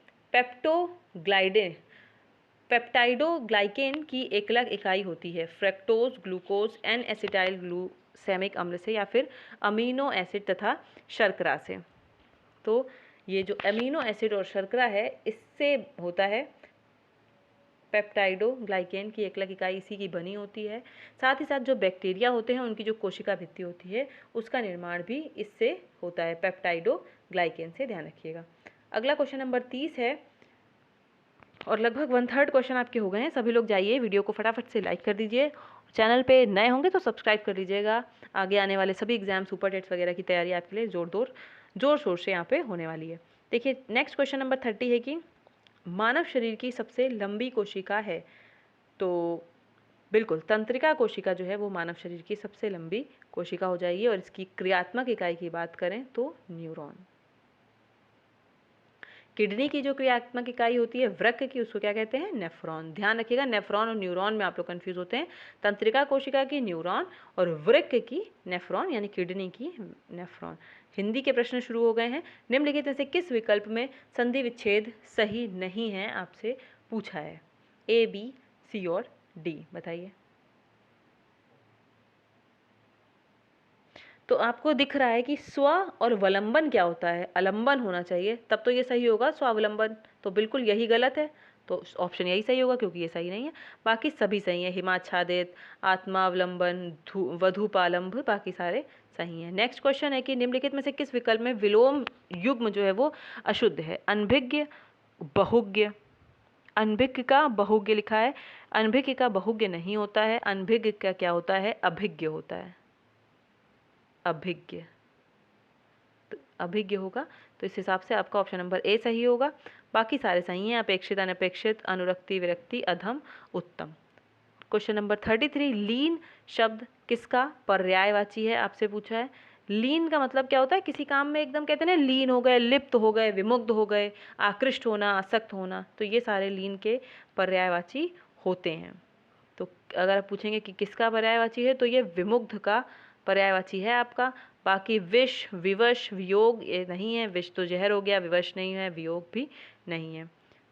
पेप्टाइडोग्लाइकेन की एकलक इकाई होती है फ्रक्टोज, ग्लूकोज, एन एसिटाइल ग्लूसेमिक अम्ल से या फिर अमीनो एसिड तथा शर्करा से? तो ये जो अमीनो एसिड और शर्करा है इससे होता है। पेप्टाइडोग्लाइकेन की एकलक इकाई इसी की बनी होती है। साथ ही साथ जो बैक्टीरिया होते हैं उनकी जो कोशिका भित्ति होती है उसका निर्माण भी इससे होता है, पेप्टाइडोग्लाइकेन से, ध्यान रखिएगा। अगला क्वेश्चन नंबर 30 है और लगभग 1/3 क्वेश्चन आपके हो गए हैं। सभी लोग जाइए वीडियो को फटाफट से लाइक कर दीजिए। चैनल पे नए होंगे तो सब्सक्राइब कर लीजिएगा। आगे आने वाले सभी एग्जाम, सुपर टेट्स वगैरह की तैयारी आपके लिए जोर शोर से यहाँ पे होने वाली है। देखिए नेक्स्ट क्वेश्चन नंबर 30 है कि मानव शरीर की सबसे लंबी कोशिका है? तो बिल्कुल तंत्रिका कोशिका जो है वो मानव शरीर की सबसे लंबी कोशिका हो जाएगी। और इसकी क्रियात्मक इकाई की बात करें तो न्यूरॉन। किडनी की जो क्रियात्मक इकाई होती है वृक्क की, उसको क्या कहते हैं? नेफ्रॉन। ध्यान रखिएगा, नेफ्रॉन और न्यूरॉन में आप लोग कंफ्यूज होते हैं। तंत्रिका कोशिका की न्यूरॉन और वृक्क की नेफ्रॉन, यानी किडनी की नेफ्रॉन। हिंदी के प्रश्न शुरू हो गए हैं। निम्नलिखित में से किस विकल्प में संधि विच्छेद सही नहीं है, आपसे पूछा है? ए, बी, सी और डी, बताइए। तो आपको दिख रहा है कि स्व और वलंबन क्या होता है? अलंबन होना चाहिए, तब तो ये सही होगा, स्वावलंबन। तो बिल्कुल यही गलत है, तो ऑप्शन यही सही होगा क्योंकि ये सही नहीं है। बाकी सभी सही है, हिमाच्छादित, आत्मावलंबन, वधूपालंब, बाकी सारे सही हैं। नेक्स्ट क्वेश्चन है कि निम्नलिखित में से किस विकल्प में विलोम युग्म जो है वो अशुद्ध है? अनभिज्ञ, बहुज्ञ। अनभिज्ञ का बहुज्ञ लिखा है, अनभिज्ञ का बहुज्ञ नहीं होता है। अनभिज्ञ का क्या होता है? अभिज्ञ होता है, अभिज्ञ। तो अभिज्ञ होगा, तो इस हिसाब से आपका ऑप्शन नंबर ए सही होगा। बाकी सारे सही हैं, अपेक्षित, अनपेक्षित, अनुरक्ति, विरक्ति, अधम, उत्तम। क्वेश्चन नंबर 33, लीन शब्द किसका पर्यायवाची है? आपसे पूछा है। लीन का मतलब क्या होता है? किसी काम में एकदम कहते हैं ना, लीन हो गए, लिप्त हो गए, विमुग्ध हो गए, आकृष्ट होना, आसक्त होना, तो ये सारे लीन के पर्यायवाची होते हैं। तो अगर आप पूछेंगे कि किसका पर्यायवाची है, तो ये विमुग्ध का पर्यायवाची है आपका। बाकी विष, विवश, वियोग ये नहीं है। विष तो जहर हो गया, विवश नहीं है, वियोग भी नहीं है।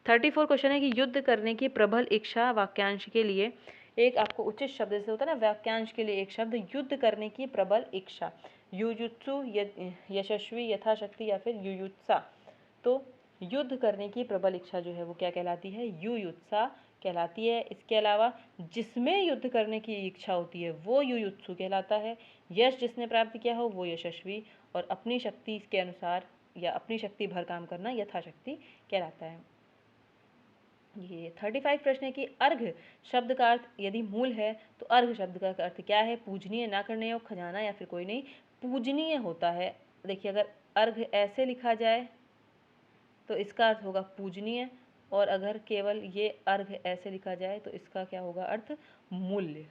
34 क्वेश्चन है कि युद्ध करने की प्रबल इच्छा वाक्यांश के लिए एक आपको उचित शब्द, जैसे होता है ना वाक्यांश के लिए एक शब्द, युद्ध करने की प्रबल इच्छा, युयुत्सु, यशस्वी, यथाशक्ति या फिर युयुत्सा। तो युद्ध करने की प्रबल इच्छा जो है वो क्या कहलाती है? युयुत्सा कहलाती है। इसके अलावा जिसमें युद्ध करने की इच्छा होती है वो युयुत्सु कहलाता है। यश जिसने प्राप्त किया हो वो यशस्वी, और अपनी शक्ति के अनुसार या अपनी शक्ति भर काम करना यथाशक्ति कहलाता है। ये 35 प्रश्न है कि अर्घ शब्द का अर्थ यदि मूल है तो अर्घ शब्द का अर्थ क्या है? पूजनीय, ना करने योग्य, खजाना या फिर कोई नहीं। पूजनीय होता है। देखिए अगर अर्घ ऐसे लिखा जाए तो इसका अर्थ होगा पूजनीय, और अगर केवल ये अर्घ ऐसे लिखा जाए तो इसका क्या होगा अर्थ? मूल्य।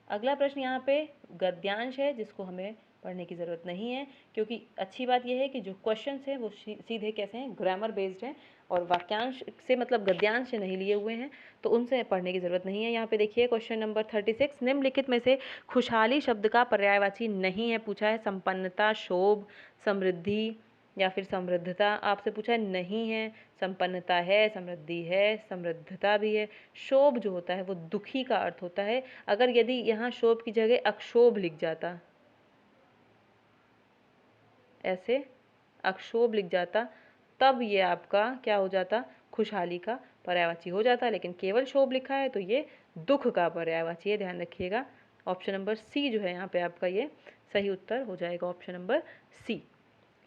अगला प्रश्न यहाँ पे गद्यांश है जिसको हमें पढ़ने की ज़रूरत नहीं है, क्योंकि अच्छी बात यह है कि जो क्वेश्चंस हैं वो सीधे कैसे हैं, ग्रामर बेस्ड हैं और वाक्यांश से मतलब गद्यांश से नहीं लिए हुए हैं, तो उनसे पढ़ने की ज़रूरत नहीं है। यहाँ पे देखिए क्वेश्चन नंबर 36, निम्नलिखित में से खुशहाली शब्द का पर्यायवाची नहीं है पूछा है। संपन्नता, शोभ, समृद्धि या फिर समृद्धता आपसे पूछा है, नहीं है। संपन्नता है, समृद्धि है, समृद्धता भी है। शोभ जो होता है वो दुखी का अर्थ होता है। अगर यदि यहाँ शोभ की जगह अक्षोभ लिख जाता, ऐसे अक्षोभ लिख जाता, तब ये आपका क्या हो जाता, खुशहाली का पर्यायवाची हो जाता, लेकिन केवल शोभ लिखा है तो ये दुख का पर्यायवाची है, ध्यान रखिएगा। ऑप्शन नंबर सी जो है यहाँ पे आपका ये सही उत्तर हो जाएगा, ऑप्शन नंबर सी।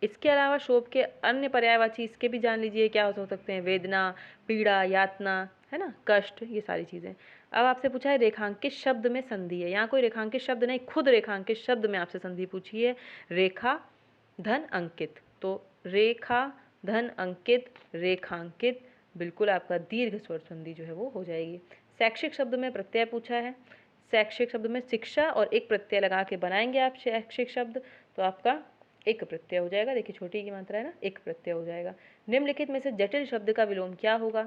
इसके अलावा शोभ के अन्य पर्यायवाची इसके भी जान लीजिए क्या हो सकते हैं, वेदना, पीड़ा, यातना, है ना, कष्ट, ये सारी चीज़ें। अब आपसे पूछा है रेखांकित शब्द में संधि है, यहाँ कोई रेखांकित शब्द नहीं, खुद रेखांकित शब्द में आपसे संधि पूछी है। रेखा धन अंकित, तो रेखा धन अंकित, रेखांकित, बिल्कुल आपका दीर्घ स्वर संधि जो है वो हो जाएगी। शैक्षिक शब्द में प्रत्यय पूछा है, शैक्षिक शब्द में शिक्षा और एक प्रत्यय लगा के बनाएंगे आप शैक्षिक शब्द, तो आपका एक प्रत्यय हो जाएगा। देखिए छोटी की मात्रा है ना, एक प्रत्यय हो जाएगा। निम्नलिखित में से जटिल शब्द का विलोम क्या होगा,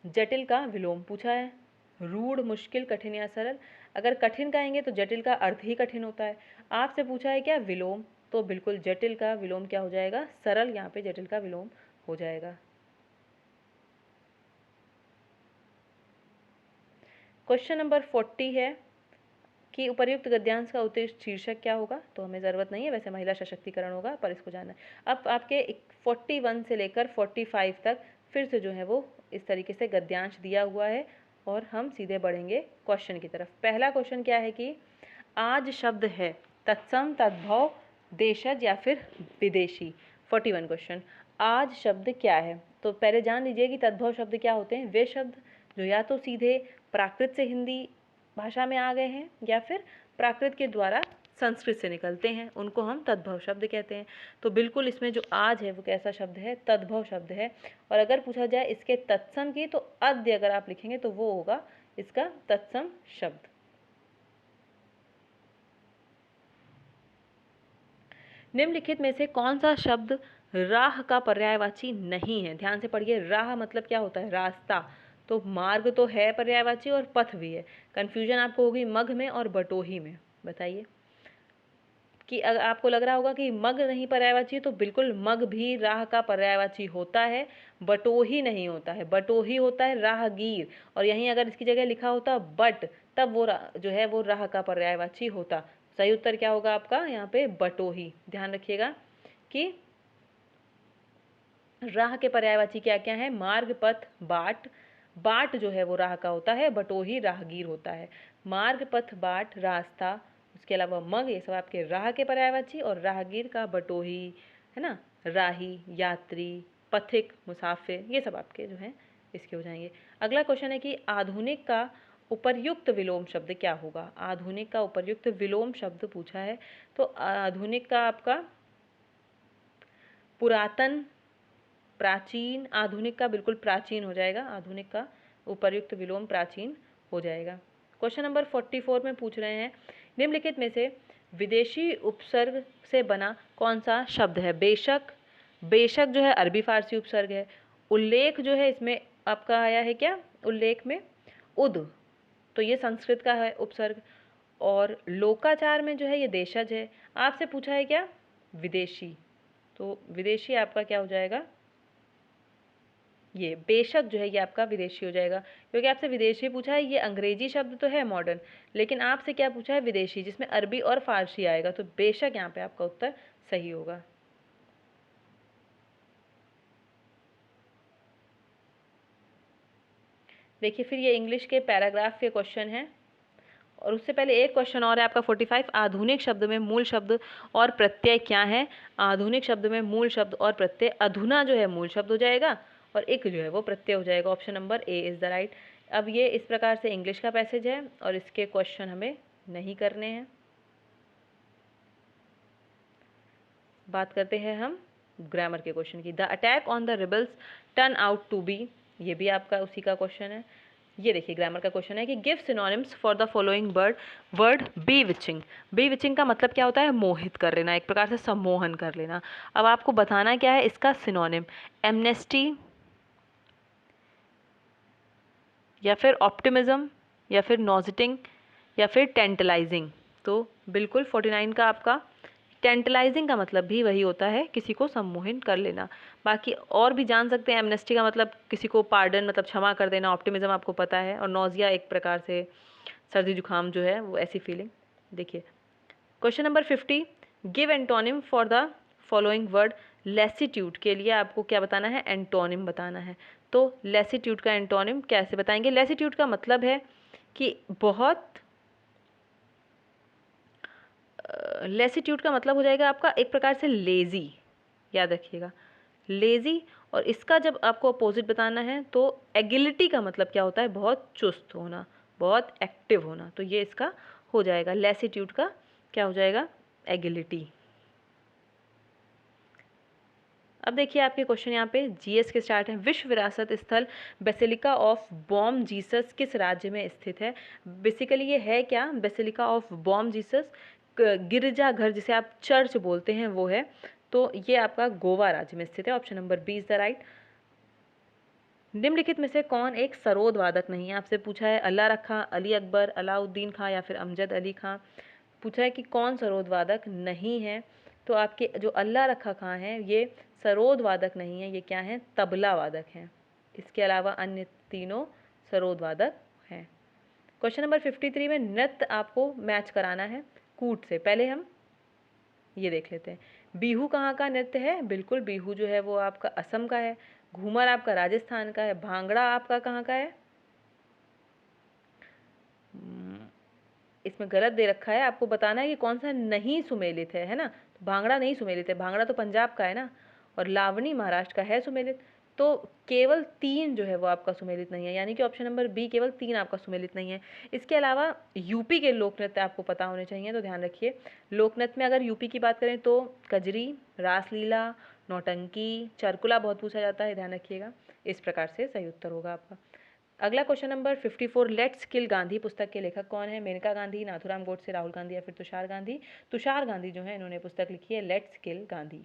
जटिल का विलोम पूछा है। रूढ़, मुश्किल, कठिन या सरल। अगर कठिन कहेंगे तो जटिल का अर्थ ही कठिन होता है। आपसे पूछा है क्या विलोम, तो बिल्कुल जटिल का विलोम क्या हो जाएगा, सरल, यहाँ पे जटिल का विलोम हो जाएगा। क्वेश्चन नंबर 40 है कि उपर्युक्त गद्यांश का उद्देश्य शीर्षक क्या होगा, तो हमें ज़रूरत नहीं है, वैसे महिला सशक्तिकरण होगा, पर इसको जानना है। अब आपके 41 से लेकर 45 तक फिर से जो है वो इस तरीके से गद्यांश दिया हुआ है और हम सीधे बढ़ेंगे क्वेश्चन की तरफ। पहला क्वेश्चन क्या है कि आज शब्द है तत्सम, तद्भव, देशज या फिर विदेशी। 41 क्वेश्चन, आज शब्द क्या है, तो पहले जान लीजिए कि तद्भव शब्द क्या होते हैं। वे शब्द जो या तो सीधे प्राकृत से हिंदी भाषा में आ गए हैं या फिर प्राकृत के द्वारा संस्कृत से निकलते हैं, उनको हम तद्भव शब्द कहते हैं। तो बिल्कुल इसमें जो आज है वो कैसा शब्द है, तद्भव शब्द है। और अगर पूछा जाए इसके तत्सम की, तो अद्य अगर आप लिखेंगे तो वो होगा इसका तत्सम शब्द। निम्नलिखित में से कौन सा शब्द राह का पर्यायवाची नहीं है, ध्यान से पढ़िए। राह मतलब क्या होता है, रास्ता, तो मार्ग तो है पर्यायवाची और पथ भी है। कंफ्यूजन आपको होगी मग में और बटोही में। बताइए कि अगर आपको लग रहा होगा कि मग नहीं पर्यायवाची है, तो बिल्कुल मग भी राह का पर्यायवाची होता है, बटोही नहीं होता है। बटोही होता है राहगीर, और यहीं अगर इसकी जगह लिखा होता बट, तब वो जो है वो राह का पर्यायवाची होता। सही उत्तर क्या होगा आपका यहाँ पे, बटोही। ध्यान रखिएगा कि राह के पर्यायवाची क्या क्या है, मार्ग, पथ, बाट। बाट जो है वो राह का होता है, बटोही राहगीर होता है। मार्ग, पथ, बाट, रास्ता, उसके अलावा मग, ये सब आपके राह के पर्यायवाची, और राहगीर का बटोही, है ना, राही, यात्री, पथिक, मुसाफिर, ये सब आपके जो हैं इसके हो जाएंगे। अगला क्वेश्चन है कि आधुनिक का उपर्युक्त विलोम शब्द क्या होगा। आधुनिक का उपर्युक्त विलोम शब्द पूछा है, तो आधुनिक का आपका पुरातन, प्राचीन, आधुनिक का बिल्कुल प्राचीन हो जाएगा, आधुनिक का उपर्युक्त विलोम प्राचीन हो जाएगा। क्वेश्चन नंबर 44 में पूछ रहे हैं निम्नलिखित में से विदेशी उपसर्ग से बना कौन सा शब्द है। बेशक, बेशक जो है अरबी फारसी उपसर्ग है। उल्लेख जो है इसमें आपका आया है क्या, उल्लेख में उद, तो ये संस्कृत का है उपसर्ग। और लोकाचार में जो है ये देशज है। आपसे पूछा है क्या, विदेशी, तो विदेशी आपका क्या हो जाएगा, ये बेशक जो है ये आपका विदेशी हो जाएगा, क्योंकि आपसे विदेशी पूछा है। ये अंग्रेजी शब्द तो है मॉडर्न, लेकिन आपसे क्या पूछा है, विदेशी, जिसमें अरबी और फारसी आएगा, तो बेशक यहाँ पे आपका उत्तर सही होगा। देखिए फिर ये इंग्लिश के पैराग्राफ के क्वेश्चन हैं, और उससे पहले एक क्वेश्चन और है आपका 45, आधुनिक शब्द में मूल शब्द और प्रत्यय क्या है। आधुनिक शब्द में मूल शब्द और प्रत्यय, अधुना जो है मूल शब्द हो जाएगा और एक जो है वो प्रत्यय हो जाएगा। Option number A is the right. अब ये इस प्रकार से इंग्लिश का पैसेज है और इसके क्वेश्चन हमें नहीं करने हैं। बात करते हैं हम ग्रामर के क्वेश्चन की। The attack on the rebels turn out to be, ये भी आपका उसी का क्वेश्चन है। ये देखिए ग्रामर का क्वेश्चन है कि give synonyms for the following word bewitching. Bewitching का मतलब क्या होता है? मोहित कर लेना, एक प्रकार से सम्मोहन कर लेना। अब आपको बताना क्या है इसका सिनोनिम, एमनेस्टी या फिर ऑप्टिमिज्म या फिर नॉजिटिंग या फिर टेंटलाइजिंग। तो बिल्कुल 49 का आपका टेंटलाइजिंग का मतलब भी वही होता है, किसी को सम्मोहित कर लेना। बाकी और भी जान सकते हैं, एमनेस्टी का मतलब किसी को पार्डन मतलब क्षमा कर देना, ऑप्टिमिज्म आपको पता है, और नोजिया एक प्रकार से सर्दी जुकाम जो है वो ऐसी फीलिंग। देखिए question number 50, give antonym for the following word. Lassitude के लिए आपको क्या बताना है? एंटोनिम बताना है। तो लेसिट्यूड का एंटोनिम कैसे बताएंगे? लेसिट्यूड का मतलब है कि बहुत, लेसिट्यूड का मतलब हो जाएगा आपका एक प्रकार से लेज़ी, याद रखिएगा लेज़ी। और इसका जब आपको अपोजिट बताना है तो एगिलिटी का मतलब क्या होता है? बहुत चुस्त होना, बहुत एक्टिव होना। तो ये इसका हो जाएगा, लेसिट्यूड का क्या हो जाएगा? एगिलिटी। अब देखिए आपके क्वेश्चन यहाँ पे जीएस के स्टार्ट हैं। विश्व विरासत स्थल बेसिलिका ऑफ बॉम जीसस किस राज्य में स्थित है? बेसिकली ये है क्या? बेसिलिका ऑफ बॉम जीसस गिरजाघर जिसे आप चर्च बोलते हैं वो है। तो ये आपका गोवा राज्य में स्थित है। Option number B is the right. निम्नलिखित में से कौन एक सरोद वादक नहीं है? आपसे पूछा है अल्लाह रखा, अली अकबर, अलाउद्दीन खां या फिर अमजद अली खां। पूछा है कि कौन सरोद वादक नहीं है? तो आपके जो अल्लाह रखा खां हैं ये सरोद वादक नहीं है, ये क्या हैं? तबला वादक हैं। इसके अलावा अन्य तीनों सरोद वादक हैं। क्वेश्चन नंबर 53 में नृत्य आपको मैच कराना है कूट से। पहले हम ये देख लेते हैं, बिहू कहाँ का नृत्य है? बिल्कुल बिहू जो है वो आपका असम का है। घूमर आपका राजस्थान का है। भांगड़ा आपका कहाँ का है? इसमें गलत दे रखा है, आपको बताना है कि कौन सा नहीं सुमेलित है ना? तो भांगड़ा नहीं सुमेलित है, भांगड़ा तो पंजाब का है ना, और लावनी महाराष्ट्र का है सुमेलित। तो केवल 3 जो है वो आपका सुमेलित नहीं है, यानी कि ऑप्शन नंबर बी केवल 3 आपका सुमेलित नहीं है। इसके अलावा यूपी के लोक नृत्य आपको पता होने चाहिए, तो ध्यान रखिए। लोक नृत्य में अगर यूपी की बात करें तो कजरी, रासलीला, नौटंकी, चरकुला बहुत पूछा जाता है, ध्यान रखिएगा। इस प्रकार से सही उत्तर होगा आपका। अगला क्वेश्चन नंबर 54, लेट्स किल गांधी पुस्तक के लेखक कौन है? मेनका गांधी, नाथुराम गोडसे, राहुल गांधी या फिर तुषार गांधी। तुषार गांधी जो है इन्होंने पुस्तक लिखी है लेट्स किल गांधी।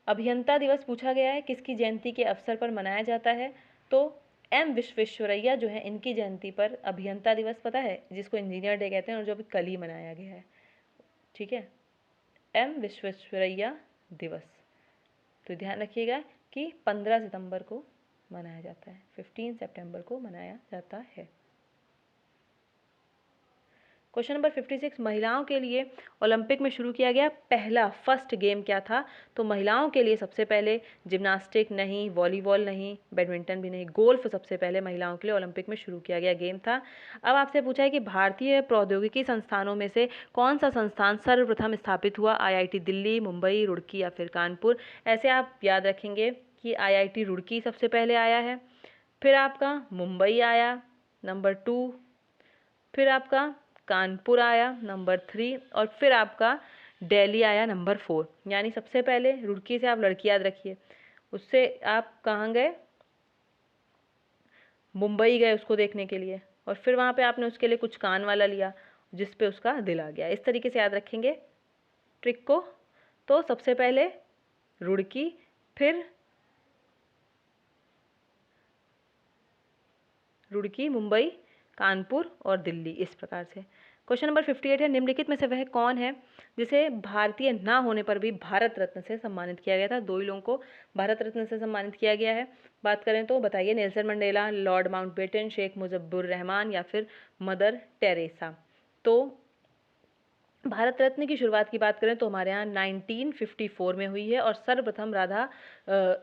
अभियंता दिवस पूछा गया है, किसकी जयंती के अवसर पर मनाया जाता है? तो एम विश्वेश्वरैया जो है इनकी जयंती पर अभियंता दिवस, पता है, जिसको इंजीनियर डे कहते हैं और जो अभी कल ही मनाया गया है। ठीक है, एम विश्वेश्वरैया दिवस। तो ध्यान रखिएगा कि 15 सितंबर को मनाया जाता है, 15 सितंबर को मनाया जाता है। क्वेश्चन नंबर 56, महिलाओं के लिए ओलंपिक में शुरू किया गया पहला फर्स्ट गेम क्या था? तो महिलाओं के लिए सबसे पहले जिम्नास्टिक नहीं, वॉलीबॉल नहीं, बैडमिंटन भी नहीं, गोल्फ सबसे पहले महिलाओं के लिए ओलंपिक में शुरू किया गया गेम था। अब आपसे पूछा है कि भारतीय प्रौद्योगिकी संस्थानों में से कौन सा संस्थान सर्वप्रथम स्थापित हुआ? आईआईटी दिल्ली, मुंबई, रुड़की या फिर कानपुर। ऐसे आप याद रखेंगे कि आईआईटी रुड़की सबसे पहले आया है, फिर आपका मुंबई आया नंबर 2, फिर आपका कानपुर आया नंबर 3, और फिर आपका दिल्ली आया नंबर 4। यानी सबसे पहले रुड़की से आप लड़की याद रखिए, उससे आप कहाँ गए? मुंबई गए उसको देखने के लिए, और फिर वहाँ पे आपने उसके लिए कुछ कान वाला लिया जिस पे उसका दिल आ गया। इस तरीके से याद रखेंगे ट्रिक को। तो सबसे पहले रुड़की, फिर रुड़की, मुंबई, कानपुर और दिल्ली, इस प्रकार से। क्वेश्चन नंबर 58 है, निम्नलिखित में से वह कौन है जिसे भारतीय ना होने पर भी भारत रत्न से सम्मानित किया गया था? 2 ही लोगों को भारत रत्न से सम्मानित किया गया है। बात करें तो बताइए, Nelson Mandela, Lord Mountbatten, Sheikh Mujibur Rahman या फिर मदर टेरेसा। तो भारत रत्न की शुरुआत की बात करें तो हमारे यहाँ 1954 में हुई है, और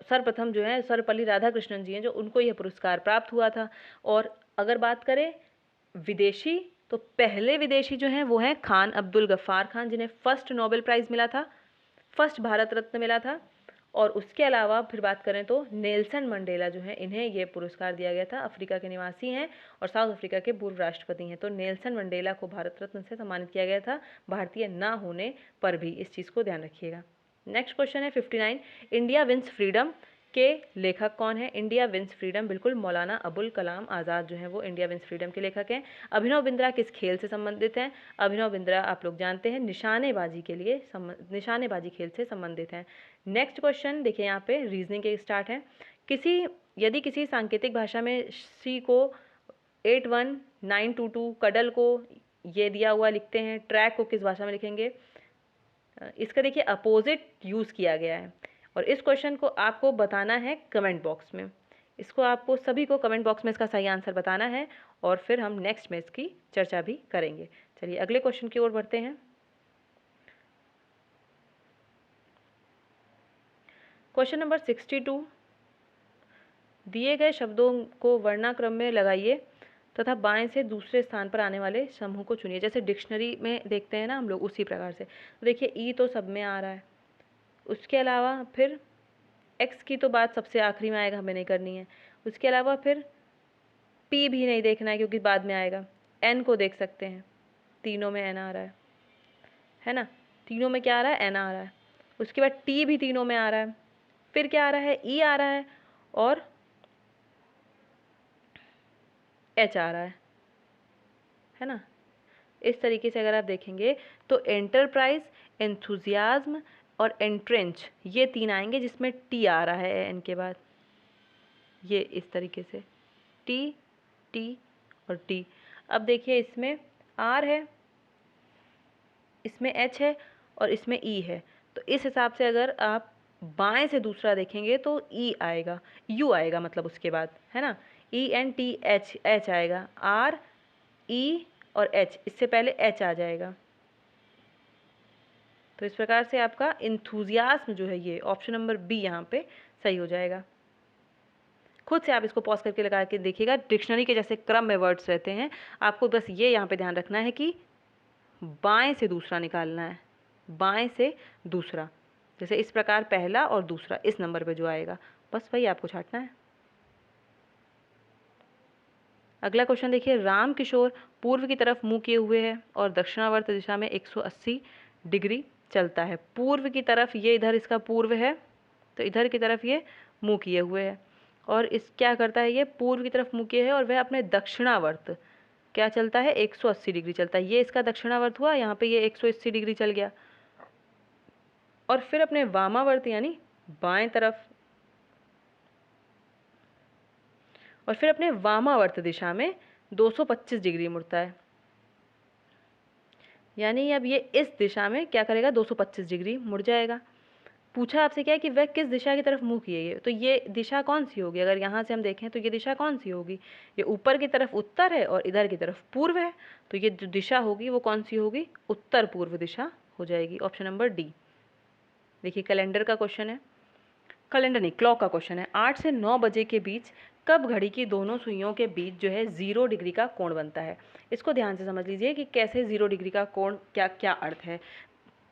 सर्वप्रथम जो है सर्वपल्ली राधाकृष्णन जी हैं जो उनको यह पुरस्कार प्राप्त हुआ था। और अगर बात करें विदेशी, तो पहले विदेशी जो हैं वो हैं खान अब्दुल गफ्फार खान, जिन्हें फर्स्ट नोबेल प्राइज़ मिला था, फर्स्ट भारत रत्न मिला था। और उसके अलावा फिर बात करें तो नेल्सन मंडेला जो हैं इन्हें ये पुरस्कार दिया गया था, अफ्रीका के निवासी हैं और साउथ अफ्रीका के पूर्व राष्ट्रपति हैं। तो नेल्सन मंडेला को भारत रत्न से सम्मानित किया गया था भारतीय ना होने पर भी, इस चीज़ को ध्यान रखिएगा। नेक्स्ट क्वेश्चन है 59, इंडिया विंस फ्रीडम के लेखक कौन है? इंडिया विंस फ्रीडम, बिल्कुल मौलाना अबुल कलाम आज़ाद जो हैं वो इंडिया विंस फ्रीडम के लेखक हैं। अभिनव बिंद्रा किस खेल से संबंधित हैं? अभिनव बिंद्रा आप लोग जानते हैं निशानेबाजी के लिए निशानेबाजी खेल से संबंधित हैं। नेक्स्ट क्वेश्चन देखिए, यहाँ पे रीजनिंग के स्टार्ट है। यदि किसी सांकेतिक भाषा में सी को 81922, कडल को ये दिया हुआ लिखते हैं, ट्रैक को किस भाषा में लिखेंगे? इसका देखिए अपोजिट यूज़ किया गया है और इस क्वेश्चन को आपको बताना है कमेंट बॉक्स में। इसको आपको सभी को कमेंट बॉक्स में इसका सही आंसर बताना है और फिर हम नेक्स्ट में इसकी चर्चा भी करेंगे। चलिए अगले क्वेश्चन की ओर बढ़ते हैं। क्वेश्चन नंबर 62, दिए गए शब्दों को वर्णाक्रम में लगाइए तथा बाएं से दूसरे स्थान पर आने वाले समूह को चुनिए। जैसे डिक्शनरी में देखते हैं ना हम लोग, उसी प्रकार से। तो देखिए ई तो सब में आ रहा है, उसके अलावा फिर एक्स की तो बात सबसे आखिरी में आएगा, हमें नहीं करनी है। उसके अलावा फिर पी भी नहीं देखना है क्योंकि बाद में आएगा। एन को देख सकते हैं, तीनों में एन आ रहा है ना, तीनों में क्या आ रहा है? एन आ रहा है। उसके बाद टी भी तीनों में आ रहा है, फिर क्या आ रहा है? ई आ रहा है और एच आ रहा है ना। इस तरीके से अगर आप देखेंगे तो एंटरप्राइज, एंथुजियाज्म और एंट्रेंच ये तीन आएंगे जिसमें टी आ रहा है एन के बाद, ये इस तरीके से टी टी और टी। अब देखिए इसमें आर है, इसमें एच है और इसमें ई है, तो इस हिसाब से अगर आप बाएं से दूसरा देखेंगे तो ई आएगा, यू आएगा मतलब उसके बाद, है ना। E N T H, H आएगा, आर ई और एच, इससे पहले एच आ जाएगा। तो इस प्रकार से आपका इंथुजियाज्म जो है ये ऑप्शन नंबर बी यहाँ पे सही हो जाएगा। खुद से आप इसको पॉज करके लगा के देखिएगा, डिक्शनरी के जैसे क्रम में वर्ड्स रहते हैं, आपको बस ये यहाँ पे ध्यान रखना है कि बाएं से दूसरा निकालना है, बाएं से दूसरा, जैसे इस प्रकार पहला और दूसरा इस नंबर पे जो आएगा, बस वही आपको छांटना है। अगला क्वेश्चन देखिए, राम किशोर पूर्व की तरफ मुंह किए हुए है और दक्षिणावर्त दिशा में 180 डिग्री चलता है। पूर्व की तरफ, ये इधर इसका पूर्व है तो इधर की तरफ ये मुंह किए हुए है और इस क्या करता है, ये पूर्व की तरफ मुंह किए है और वह अपने दक्षिणावर्त क्या चलता है? 180 डिग्री चलता है। ये इसका दक्षिणावर्त हुआ, यहाँ पे ये 180 डिग्री चल गया और फिर अपने वामावर्त यानी बाएं तरफ, और फिर अपने वामावर्त दिशा में 225 डिग्री मुड़ता है, यानी अब ये इस दिशा में क्या करेगा? 225 डिग्री मुड़ जाएगा। पूछा आपसे क्या है कि वह किस दिशा की तरफ मुंह किए है, तो ये दिशा कौन सी होगी? अगर यहाँ से हम देखें तो ये दिशा कौन सी होगी? ये ऊपर की तरफ उत्तर है और इधर की तरफ पूर्व है, तो ये जो दिशा होगी वो कौन सी होगी? उत्तर पूर्व दिशा हो जाएगी, ऑप्शन नंबर डी। देखिए कैलेंडर का क्वेश्चन है, कैलेंडर नहीं क्लॉक का क्वेश्चन है। 8 से 9 बजे के बीच कब घड़ी की दोनों सुइयों के बीच जो है 0 डिग्री का कोण बनता है? इसको ध्यान से समझ लीजिए कि कैसे 0 डिग्री का कोण, क्या क्या अर्थ है।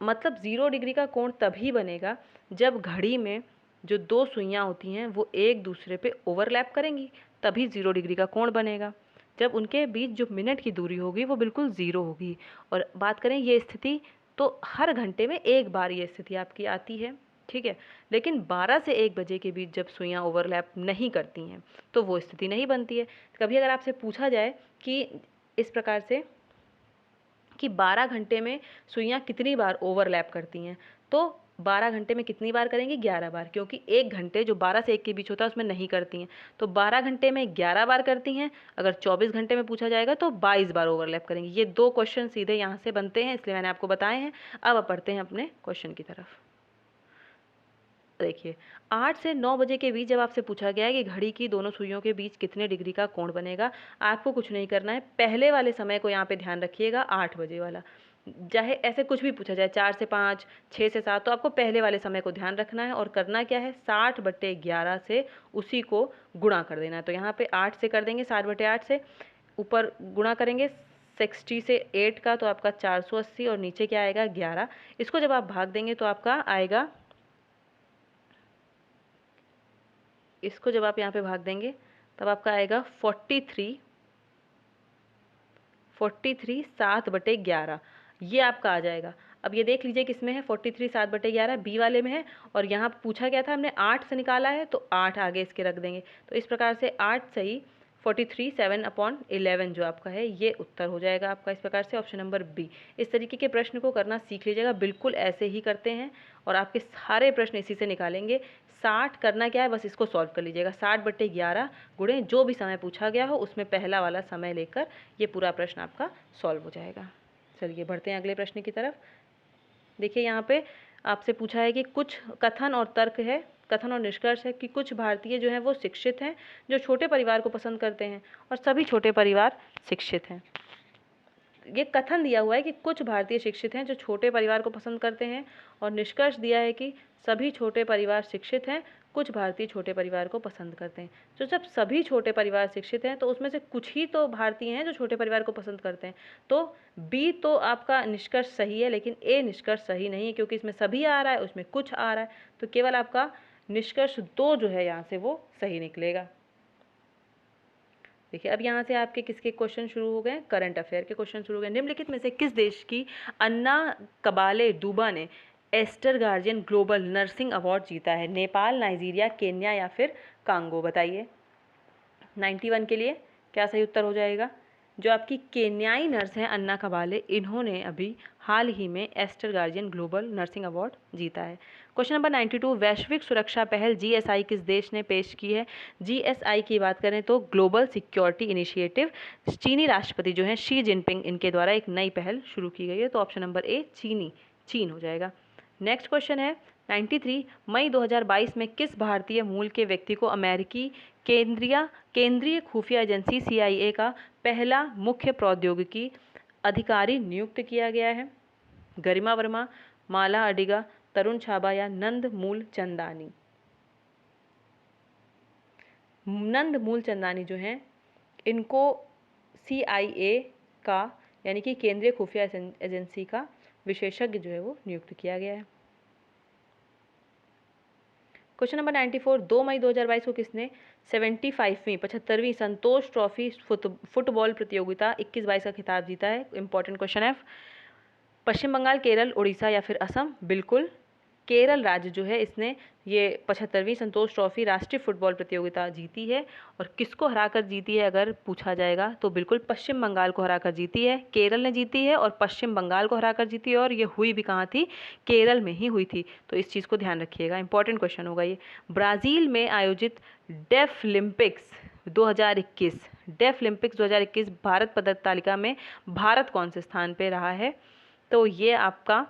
मतलब 0 डिग्री का कोण तभी बनेगा जब घड़ी में जो दो सुइयां होती हैं वो एक दूसरे पे ओवरलैप करेंगी, तभी 0 डिग्री का कोण बनेगा। जब उनके बीच जो मिनट की दूरी होगी वो बिल्कुल ज़ीरो होगी। और बात करें ये स्थिति, तो हर घंटे में एक बार ये स्थिति आपकी आती है, ठीक है। लेकिन 12 से 1 बजे के बीच जब सुइयां ओवरलैप नहीं करती हैं तो वो स्थिति नहीं बनती है। कभी अगर आपसे पूछा जाए कि इस प्रकार से कि 12 घंटे में सुइयां कितनी बार ओवरलैप करती हैं, तो 12 घंटे में कितनी बार करेंगी? 11 बार, क्योंकि 1 घंटे जो 12 से 1 के बीच होता है उसमें नहीं करती हैं, तो 12 घंटे में 11 बार करती हैं। अगर 24 घंटे में पूछा जाएगा तो 22 बार ओवरलैप करेंगी। ये दो क्वेश्चन सीधे यहाँ से बनते हैं, इसलिए मैंने आपको बताए हैं। अब पढ़ते हैं अपने क्वेश्चन की तरफ। देखिए 8 से 9 बजे के बीच जब आपसे पूछा गया है कि घड़ी की दोनों सुइयों के बीच कितने डिग्री का कोण बनेगा, आपको कुछ नहीं करना है, पहले वाले समय को यहाँ पे ध्यान रखिएगा, 8 बजे वाला। चाहे ऐसे कुछ भी पूछा जाए 4 से 5, 6 से 7, तो आपको पहले वाले समय को ध्यान रखना है और करना क्या है? 60/11 से उसी को गुणा कर देना है। तो यहाँ पे 8 से कर देंगे, 60/8 से ऊपर गुणा करेंगे 60 से 8 का, तो आपका 480 और नीचे क्या आएगा? 11। इसको जब आप भाग देंगे तो आपका आएगा, इसको जब आप यहाँ पे भाग देंगे तब आपका आएगा 43 7/11, ये आपका आ जाएगा। अब ये देख लीजिए किसमें है, 43 7/11 बी वाले में है, और यहाँ पूछा गया था हमने 8 से निकाला है, तो 8 आगे इसके रख देंगे। तो इस प्रकार से 8 सही, 43 7/11 जो आपका है ये उत्तर हो जाएगा आपका, इस प्रकार से ऑप्शन नंबर बी। इस तरीके के प्रश्न को करना सीख लीजिएगा, बिल्कुल ऐसे ही करते हैं और आपके सारे प्रश्न इसी से निकालेंगे। 60 करना क्या है, बस इसको सॉल्व कर लीजिएगा, 60/11 गुणे जो भी समय पूछा गया हो उसमें पहला वाला समय लेकर ये पूरा प्रश्न आपका सॉल्व हो जाएगा। चलिए बढ़ते हैं अगले प्रश्न की तरफ। देखिए यहाँ पे आपसे पूछा है कि कुछ कथन और तर्क है, कथन और निष्कर्ष है कि कुछ भारतीय जो हैं वो शिक्षित हैं जो छोटे परिवार को पसंद करते हैं, और सभी छोटे परिवार शिक्षित हैं। ये कथन दिया हुआ है कि कुछ भारतीय शिक्षित हैं जो छोटे परिवार को पसंद करते हैं, और निष्कर्ष दिया है कि सभी छोटे परिवार शिक्षित हैं, कुछ भारतीय छोटे परिवार को पसंद करते हैं। तो जब सभी छोटे परिवार शिक्षित हैं तो उसमें से कुछ ही तो भारतीय हैं जो छोटे परिवार को पसंद करते हैं। तो बी तो आपका निष्कर्ष सही है, लेकिन ए निष्कर्ष सही नहीं है, क्योंकि इसमें सभी आ रहा है, उसमें कुछ आ रहा है, तो केवल आपका निष्कर्ष 2 जो है यहाँ से वो सही निकलेगा। देखिए अब यहाँ से आपके किसके क्वेश्चन शुरू हो गए, करंट अफेयर के क्वेश्चन शुरू हो गए। निम्नलिखित में से किस देश की अन्ना कबाले डूबा ने Aster Guardian Global Nursing Award जीता है? नेपाल, नाइजीरिया, केन्या या फिर कांगो? बताइए 91 के लिए क्या सही उत्तर हो जाएगा। जो आपकी केन्याई नर्स हैं अन्ना कबाले, इन्होंने अभी हाल ही में Aster Guardian Global Nursing Award जीता है। क्वेश्चन नंबर 92, वैश्विक सुरक्षा पहल GSI किस देश ने पेश की है? GSI की बात करें तो ग्लोबल सिक्योरिटी इनिशिएटिव, चीनी राष्ट्रपति जो हैं शी जिनपिंग, इनके द्वारा एक नई पहल शुरू की गई है, तो ऑप्शन नंबर ए चीन हो जाएगा। नेक्स्ट क्वेश्चन है 93, मई 2022 में किस भारतीय मूल के व्यक्ति को अमेरिकी केंद्रीय खुफिया एजेंसी CIA का पहला मुख्य प्रौद्योगिकी अधिकारी नियुक्त किया गया है? गरिमा वर्मा, माला अडिगा, तरुण छाबा या नंद मूलचंदानी? नंद मूलचंदानी जो हैं इनको CIA का यानी कि केंद्रीय खुफिया एजेंसी का विशेषज्ञ जो है वो नियुक्त किया गया है। क्वेश्चन नंबर 94, 2 मई 2022 को किसने 75वीं संतोष ट्रॉफी फुटबॉल प्रतियोगिता 21-22 का खिताब जीता है? इंपॉर्टेंट क्वेश्चन है। पश्चिम बंगाल, केरल, उड़ीसा या फिर असम? बिल्कुल केरल राज्य जो है इसने ये 75वीं संतोष ट्रॉफी राष्ट्रीय फुटबॉल प्रतियोगिता जीती है। और किसको हराकर जीती है अगर पूछा जाएगा तो बिल्कुल पश्चिम बंगाल को हराकर जीती है। केरल ने जीती है और पश्चिम बंगाल को हराकर जीती है, और ये हुई भी कहाँ थी, केरल में ही हुई थी, तो इस चीज़ को ध्यान रखिएगा, इंपॉर्टेंट क्वेश्चन होगा ये। ब्राज़ील में आयोजित डेफलिम्पिक्स 2021 भारत पदक तालिका में भारत कौन से स्थान पर रहा है? तो ये आपका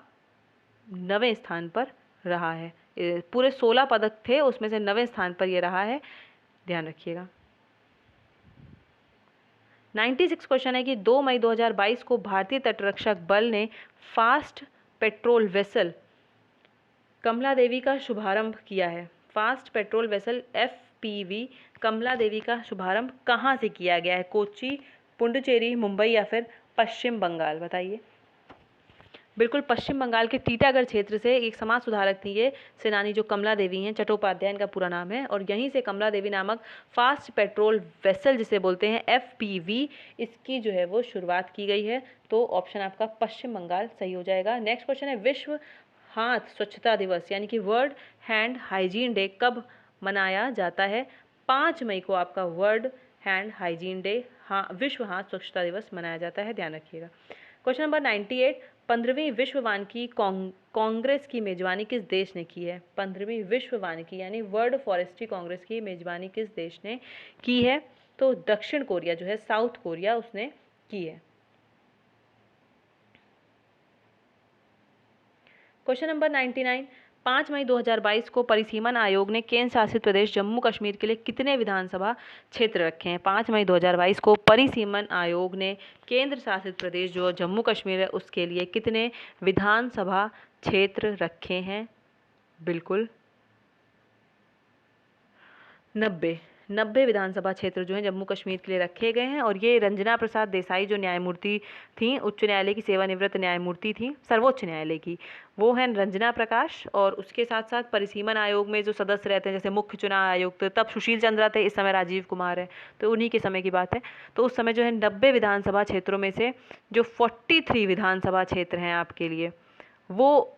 9वें स्थान पर रहा है। पूरे 16 पदक थे, उसमें से 9वें स्थान पर ये रहा है, ध्यान रखिएगा। 96 क्वेश्चन है कि 2 मई 2022 को भारतीय तटरक्षक बल ने फास्ट पेट्रोल वेसल कमला देवी का शुभारंभ किया है। फास्ट पेट्रोल वेसल FPV कमला देवी का शुभारंभ कहाँ से किया गया है? कोच्चि, पुडुचेरी, मुंबई या फिर पश्चिम बंगाल? बताइए। बिल्कुल पश्चिम बंगाल के टीटागढ़ क्षेत्र से एक समाज सुधारक थी ये सेनानी जो कमला देवी हैं, चट्टोपाध्याय इनका पूरा नाम है, और यहीं से कमला देवी नामक फास्ट पेट्रोल वेसल जिसे बोलते हैं FPV, इसकी जो है वो शुरुआत की गई है। तो ऑप्शन आपका पश्चिम बंगाल सही हो जाएगा। नेक्स्ट क्वेश्चन है विश्व हाथ स्वच्छता दिवस यानी कि वर्ल्ड हैंड हाइजीन डे कब मनाया जाता है? 5 मई को आपका वर्ल्ड हैंड हाइजीन डे, विश्व हाथ स्वच्छता दिवस मनाया जाता है, ध्यान रखिएगा। क्वेश्चन नंबर 98, 15वीं विश्व वानिकी कांग्रेस की मेजबानी किस देश ने की है? 15वीं विश्व वानिकी यानी वर्ल्ड फॉरेस्ट्री कांग्रेस की मेजबानी किस देश ने की है? तो दक्षिण कोरिया जो है, साउथ कोरिया, उसने की है। क्वेश्चन नंबर 99, 5 मई 2022 को परिसीमन आयोग ने केंद्र शासित प्रदेश जम्मू कश्मीर के लिए कितने विधानसभा क्षेत्र रखे हैं? 5 मई 2022 को परिसीमन आयोग ने केंद्र शासित प्रदेश जो जम्मू कश्मीर है उसके लिए कितने विधानसभा क्षेत्र रखे हैं? बिल्कुल 90 विधानसभा क्षेत्र जो हैं जम्मू कश्मीर के लिए रखे गए हैं। और ये रंजना प्रसाद देसाई जो न्यायमूर्ति थी, उच्च न्यायालय की सेवानिवृत्त न्यायमूर्ति थी, सर्वोच्च न्यायालय की, वो हैं रंजना प्रकाश। और उसके साथ साथ परिसीमन आयोग में जो सदस्य रहते हैं जैसे मुख्य चुनाव आयुक्त, तब सुशील चंद्रा थे, इस समय राजीव कुमार है, तो उन्हीं के समय की बात है। तो उस समय जो है 90 विधानसभा क्षेत्रों में से जो 43 विधानसभा क्षेत्र हैं आपके लिए वो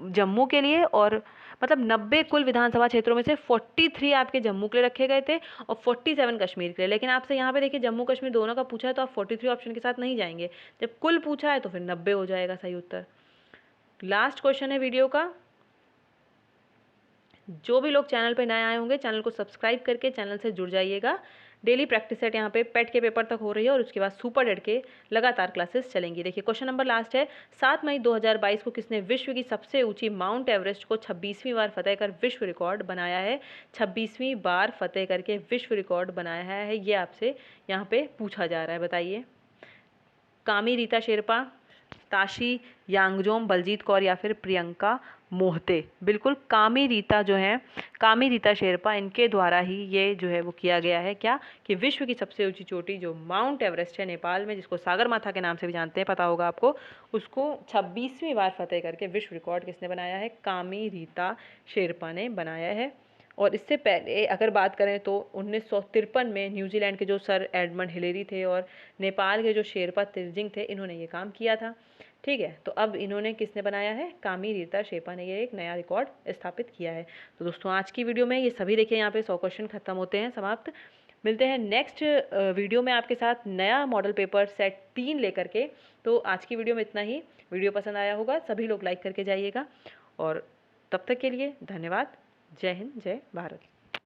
जम्मू के लिए, और मतलब 90 कुल विधानसभा क्षेत्रों में से 43 आपके जम्मू के लिए रखे गए थे और 47 कश्मीर के लिए। लेकिन आपसे यहाँ पे देखिए जम्मू कश्मीर दोनों का पूछा है तो आप 43 ऑप्शन के साथ नहीं जाएंगे, जब कुल पूछा है तो फिर 90 हो जाएगा सही उत्तर। लास्ट क्वेश्चन है वीडियो का। जो भी लोग चैनल पे नए आए होंगे चैनल को सब्सक्राइब करके चैनल से जुड़ जाइएगा। डेली प्रैक्टिस सेट यहाँ पे पेट के पेपर तक हो रही है और उसके बाद सुपर डेट के लगातार क्लासेस चलेंगी। देखिए क्वेश्चन नंबर लास्ट है, 7 मई 2022 को किसने विश्व की सबसे ऊंची माउंट एवरेस्ट को 26वीं बार फतेह कर विश्व रिकॉर्ड बनाया है? 26वीं बार फतेह करके विश्व रिकॉर्ड बनाया है, ये आपसे यहाँ पे पूछा जा रहा है, बताइए। कामी रीता शेरपा, ताशी यांगजोम, बलजीत कौर या फिर प्रियंका मोहते? बिल्कुल कामी रीता जो है, कामी रीता शेरपा, इनके द्वारा ही ये जो है वो किया गया है। क्या कि विश्व की सबसे ऊंची चोटी जो माउंट एवरेस्ट है नेपाल में, जिसको सागरमाथा के नाम से भी जानते हैं, पता होगा आपको, उसको 26वीं बार फतेह करके विश्व रिकॉर्ड किसने बनाया है? कामी रीता शेरपा ने बनाया है। और इससे पहले अगर बात करें तो 1953 में न्यूजीलैंड के जो सर एडमंड हिलेरी थे और नेपाल के जो शेरपा तिरजिंग थे, इन्होंने ये काम किया था। ठीक है, तो अब इन्होंने किसने बनाया है? कामी रीता शेरपा ने ये एक नया रिकॉर्ड स्थापित किया है। तो दोस्तों आज की वीडियो में ये सभी देखिए यहाँ पे 100 क्वेश्चन खत्म होते हैं, समाप्त। मिलते हैं नेक्स्ट वीडियो में आपके साथ नया मॉडल पेपर सेट 3 लेकर के। तो आज की वीडियो में इतना ही। वीडियो पसंद आया होगा, सभी लोग लाइक करके जाइएगा, और तब तक के लिए धन्यवाद। जय हिंद, जय भारत।